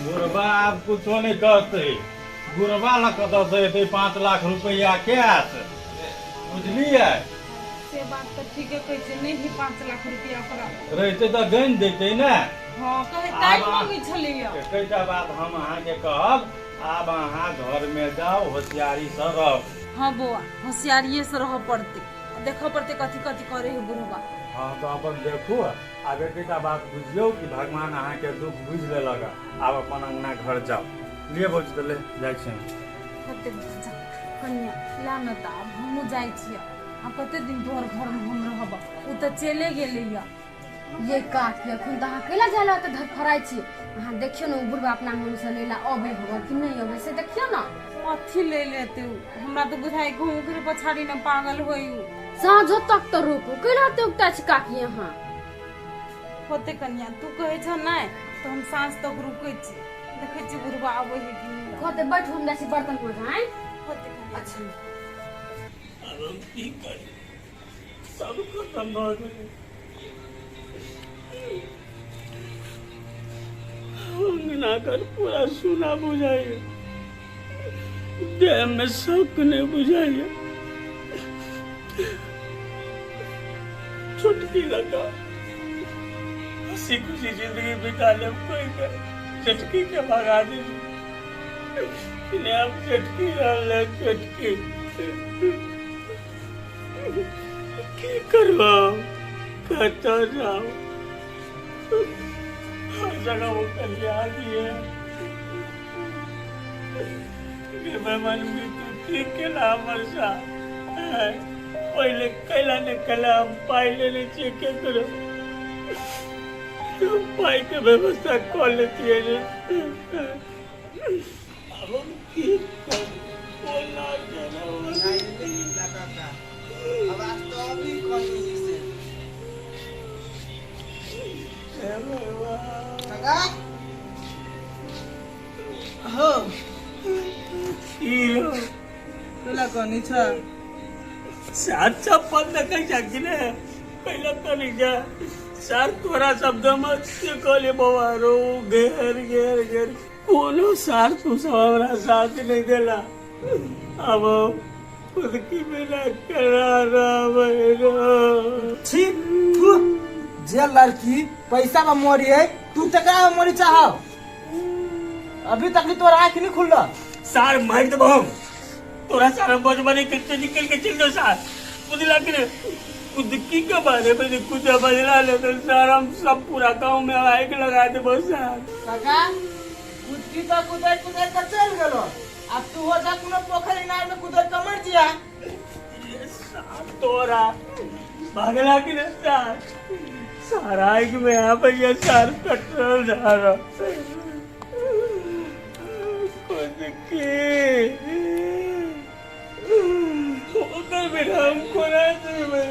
[SPEAKER 2] बुढ़वा अब कुछो नहीं करते बुढ़वा लक देते 5 लाख रुपया कैश बुझलिए
[SPEAKER 3] से बात तो ठीक है कहै छै नहीं 5 लाख रुपया ओकरा
[SPEAKER 2] रहते तो गन देते ना
[SPEAKER 3] हां कहे काई मांगी छलैया
[SPEAKER 2] कईटा बात हम अहाँ के कहब आब अहाँ घर में जाओ होशियारी से रहो
[SPEAKER 3] हां बौआ होशियारिये से रह पड़ते देखो पड़ते कथी कथी करे है बुढ़वा
[SPEAKER 2] हाँ तो अपन देखो आगे कईटा बात बुझियो कि भगवान अहाँ के दुख बुझ लेलक आब अपन अंगना घर जाओ लिए बोझ तो ले जाय छी
[SPEAKER 3] कते कन्या लाना त अब हमहु जाय छी आ कते दिन तोहर घर में हम रहब उ त चले गेलैया
[SPEAKER 6] ये का की अखन त अकेला जाला त धर फराई छी हां देखियो न बुढ़वा अपना मन से लेला अबे होगा कि नहीं अबे से देखियो ना
[SPEAKER 3] अथी ले लेते हमरा तो बुझाई घूम फिर पछाड़ी न पागल होई
[SPEAKER 6] साँझो तक तो रोको कैला ते उगता छी काकी यहां
[SPEAKER 3] होते कन्या तू कहे छ नै तो हम सांझ तक रुकै छी देखै छी बुढ़वा आबै है कि नहीं
[SPEAKER 6] कहते बैठ हम जासी बर्तन को जाए
[SPEAKER 3] होते कन्या
[SPEAKER 6] अच्छा
[SPEAKER 5] अब हम की करें सब खत्म हो गए अंगना कर पूरा सुना बुझाइए देह में शौक नहीं बुझाइए छुटकी लगा हंसी खुशी जिंदगी बिता ले कोई कर चटकी के भगा दी अब चटकी ले चटकी की करवा कहता जाओ हर जगह वो कल्याण है कि मैं मन में तू ठीक के नाम वर्षा पहले कैला ने कैला हम पाई लेने चाहिए क्या करो पाई के व्यवस्था कर लेती है ना अब हम की बोलना देना
[SPEAKER 1] अब आज तो अभी कहीं से काका हो
[SPEAKER 5] हीरो
[SPEAKER 1] तुला कोणी छ
[SPEAKER 5] सातचा पद नका जागीने पहिला करी जा सार तोरा शब्द मत से कहले बाबा रो घेर घेर घेर कोनो सार तू सब हमरा साथ नहीं देला अब खुद की बिना करा रहा
[SPEAKER 1] छी तू जे लड़की पैसा में मोरी है तू तकरा में मोरी चाह अभी तक तो आँख नहीं खुल रहा
[SPEAKER 5] सार मार दे हम तोरा सारा बजबने कितने निकल के चल दो सार बुझला कि खुद की के बारे में खुद बजला ले तो सार हम सब पूरा गांव में आग लगा दे बस सार
[SPEAKER 1] काका कुदकी तो कुदाई कुदाई कर चल गेलो अब तू हो जा कोनो पोखरी इनार में कुदाई कर मर जिया
[SPEAKER 5] सार तोरा भागला कि नहीं सार सारा आग में यहाँ पे ये सार पेट्रोल डालो खुद की होकर बिना हमको ना चाहिए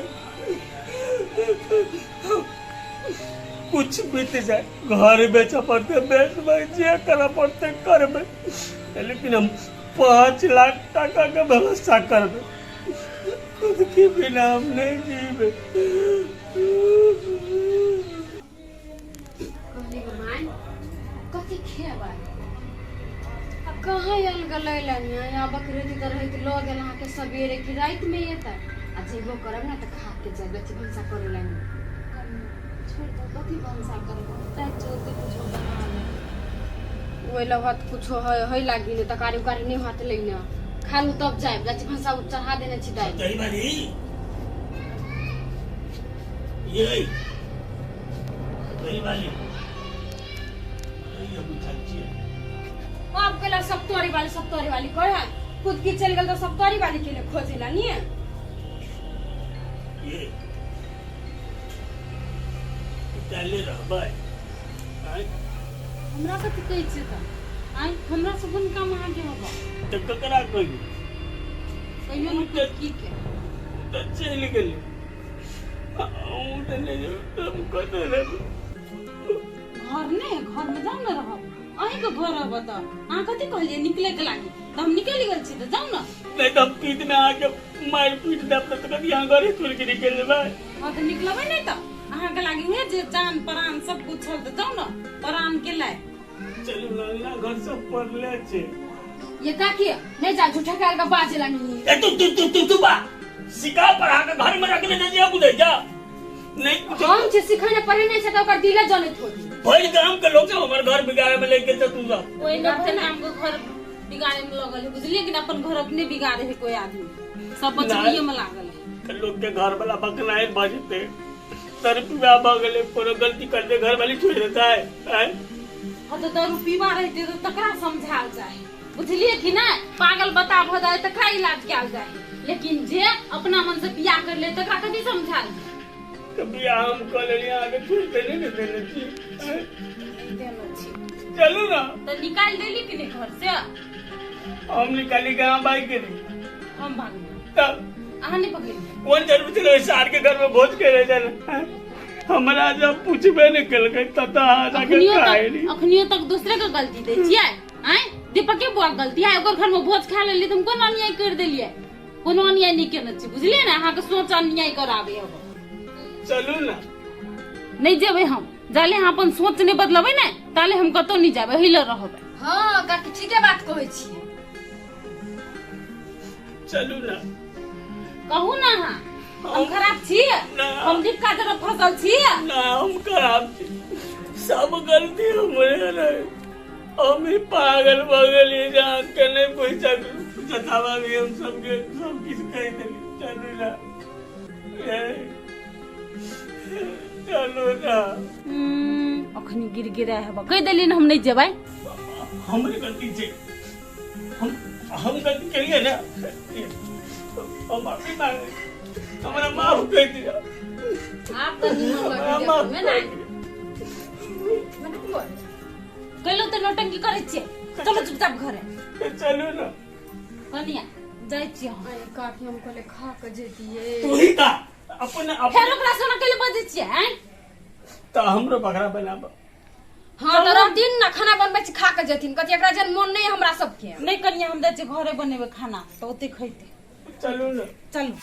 [SPEAKER 5] कुछ बीत जाए घर बेचा पड़ते बेच जे करा पड़ते कर लेकिन हम 5 लाख टका का व्यवस्था कर खुद के बिना हम नहीं जीवे
[SPEAKER 6] कहली गो माय कथी खेबा अब कहाँ आयल गलै लनिया या बकरीदी तो रही लो गेल अहाँ के सवेरे की रात में एता आ जेबो करब ना त खा के जाब बेच भंसा करे लनी छोड़ दो कथी भंसा करब ताई जोते कुछ बना ले ओइ लगत कुछ है लागी ने तकारी उकारी नहीं हाथ लेना खालू तब जाए बेच भंसा चढ़ा देने छी दाई
[SPEAKER 5] सही बानी ये सही बानी ये बुझाची
[SPEAKER 3] अब केला सब तोरी वाली कह खुद की चल गल तो सब तोरी वाली के लिए खोजेला नहीं है
[SPEAKER 5] ये चले रह भाई
[SPEAKER 3] हमरा कथी कहै छै त आई हमरा से कोन काम अहाँ के होबा
[SPEAKER 5] तो ककरा कही
[SPEAKER 3] कहियो न खुद की के
[SPEAKER 5] तो चल गेली आऊं तो नहीं हम कत रे
[SPEAKER 3] घर में जाऊ न रहब अहीं के घर अब त अहाँ कथी कहलिए निकले के लागी त हम निकल गेल छी त जाऊ न
[SPEAKER 5] नहीं तो पीठ में आके मार पीट दब तो कभी यहाँ घरे छोड़ के निकल जेबै
[SPEAKER 3] हां त निकलबै नहीं त अहाँ के लागी हुए जे जान प्राण सब कुछ छोड़ त जाऊ न प्राण के लाए
[SPEAKER 5] चलू ना घर सब पड़ले छे
[SPEAKER 6] ये ताकि नहीं जा झूठा काल का बाजेला नहीं
[SPEAKER 5] ए तू बा सिका पढ़ा के घर में रखने दे दिया बुझे जा नहीं कुछ
[SPEAKER 6] हम जे सिखाने पढ़े नहीं छै त ओकर दिले जने थोड़ी
[SPEAKER 5] भाई गांव के लोग सब हमारे घर बिगाड़े में लेके चल तू जा
[SPEAKER 3] कोई ना थे नाम को घर बिगाड़े में लगल है बुझलिए कि अपन घर अपने बिगाड़े है कोई आदमी सब बचड़िए में लागल है
[SPEAKER 5] लोग के घर वाला बकना है बजते तर पिया बगले कोनो गलती कर दे घर वाली छोड़ देता है
[SPEAKER 3] हाँ तो दारू पीवा रहते तो तकरा समझाल जाए बुझलिए कि ना पागल बता भ जाए तकरा इलाज किया जाए लेकिन जे अपना मन से बियाह कर ले तकरा कभी समझाल
[SPEAKER 5] कभी हम कल आगे छोड़ते नहीं देने
[SPEAKER 3] छी
[SPEAKER 5] चलो ना
[SPEAKER 3] तो निकाल देली कि नहीं घर से
[SPEAKER 5] हम निकाली कहाँ बाइक के नहीं
[SPEAKER 3] हम भाग गए
[SPEAKER 5] तब
[SPEAKER 3] अहाँ नहीं पकड़ी
[SPEAKER 5] कौन जरूर चलो सार के घर में भोज के रह जाना हमारा जब पूछबे नहीं कल गई तब
[SPEAKER 3] अखनियो तक दूसरे के गलती दे छियै आय दीपक के बुआ गलती है ओकर घर में भोज खा लेली तुम कोन अन्याय कर देलिए कोनो अन्याय नहीं केने छी बुझलिए ना अहाँ के सोच अन्याय कराबे अब
[SPEAKER 5] चलू ना
[SPEAKER 3] नहीं जेबे हम जाले अहाँ अपन सोच नहीं बदलबै ना ताले हम कतो नहीं जाबे हिल रहबे
[SPEAKER 6] हां काकी ठीके बात कहै छी
[SPEAKER 5] चलू ना
[SPEAKER 3] कहू ना अहाँ हम खराब छी हम दीपका जगह फसल छी
[SPEAKER 5] ना हम खराब छी सब गलती हमरे रहे हम ही पागल बगल ही जान के नहीं पूछा जतावा भी हम सब किस कह देली चलू ना चलो ना
[SPEAKER 3] अखनी गिर गिरा है कह देली ना हम नहीं जेबै
[SPEAKER 5] हमरे गलती छे हम गलती करिए ना हम माफी मांगे, हमरा माफ कर दिया।
[SPEAKER 3] आप तो निमन
[SPEAKER 5] हमरा
[SPEAKER 3] लगे
[SPEAKER 5] माफ
[SPEAKER 3] मैं
[SPEAKER 5] कर
[SPEAKER 3] ना
[SPEAKER 5] दिया।
[SPEAKER 3] मैंने बोल कैलो तो नौटंकी करे छे चलो चुपचाप घरे
[SPEAKER 5] चलू ना।
[SPEAKER 3] कनिया जाय छी हम
[SPEAKER 6] अरे काकी हम कहले खा के जेतिए
[SPEAKER 5] तू ही का अपन
[SPEAKER 3] फेर ओकरा सोना कैले बजे छी हैं
[SPEAKER 5] तो हमरो बकरा बनाब।
[SPEAKER 6] हाँ तो रह दिन ना खाना बनबै छी खा के जेथिन कथि एकरा जन मन नहीं हमरा सबके
[SPEAKER 3] नहीं कनिया हम जाय छी घरे बनेबे खाना तो ओते खैते
[SPEAKER 5] चलू ना।
[SPEAKER 3] चलो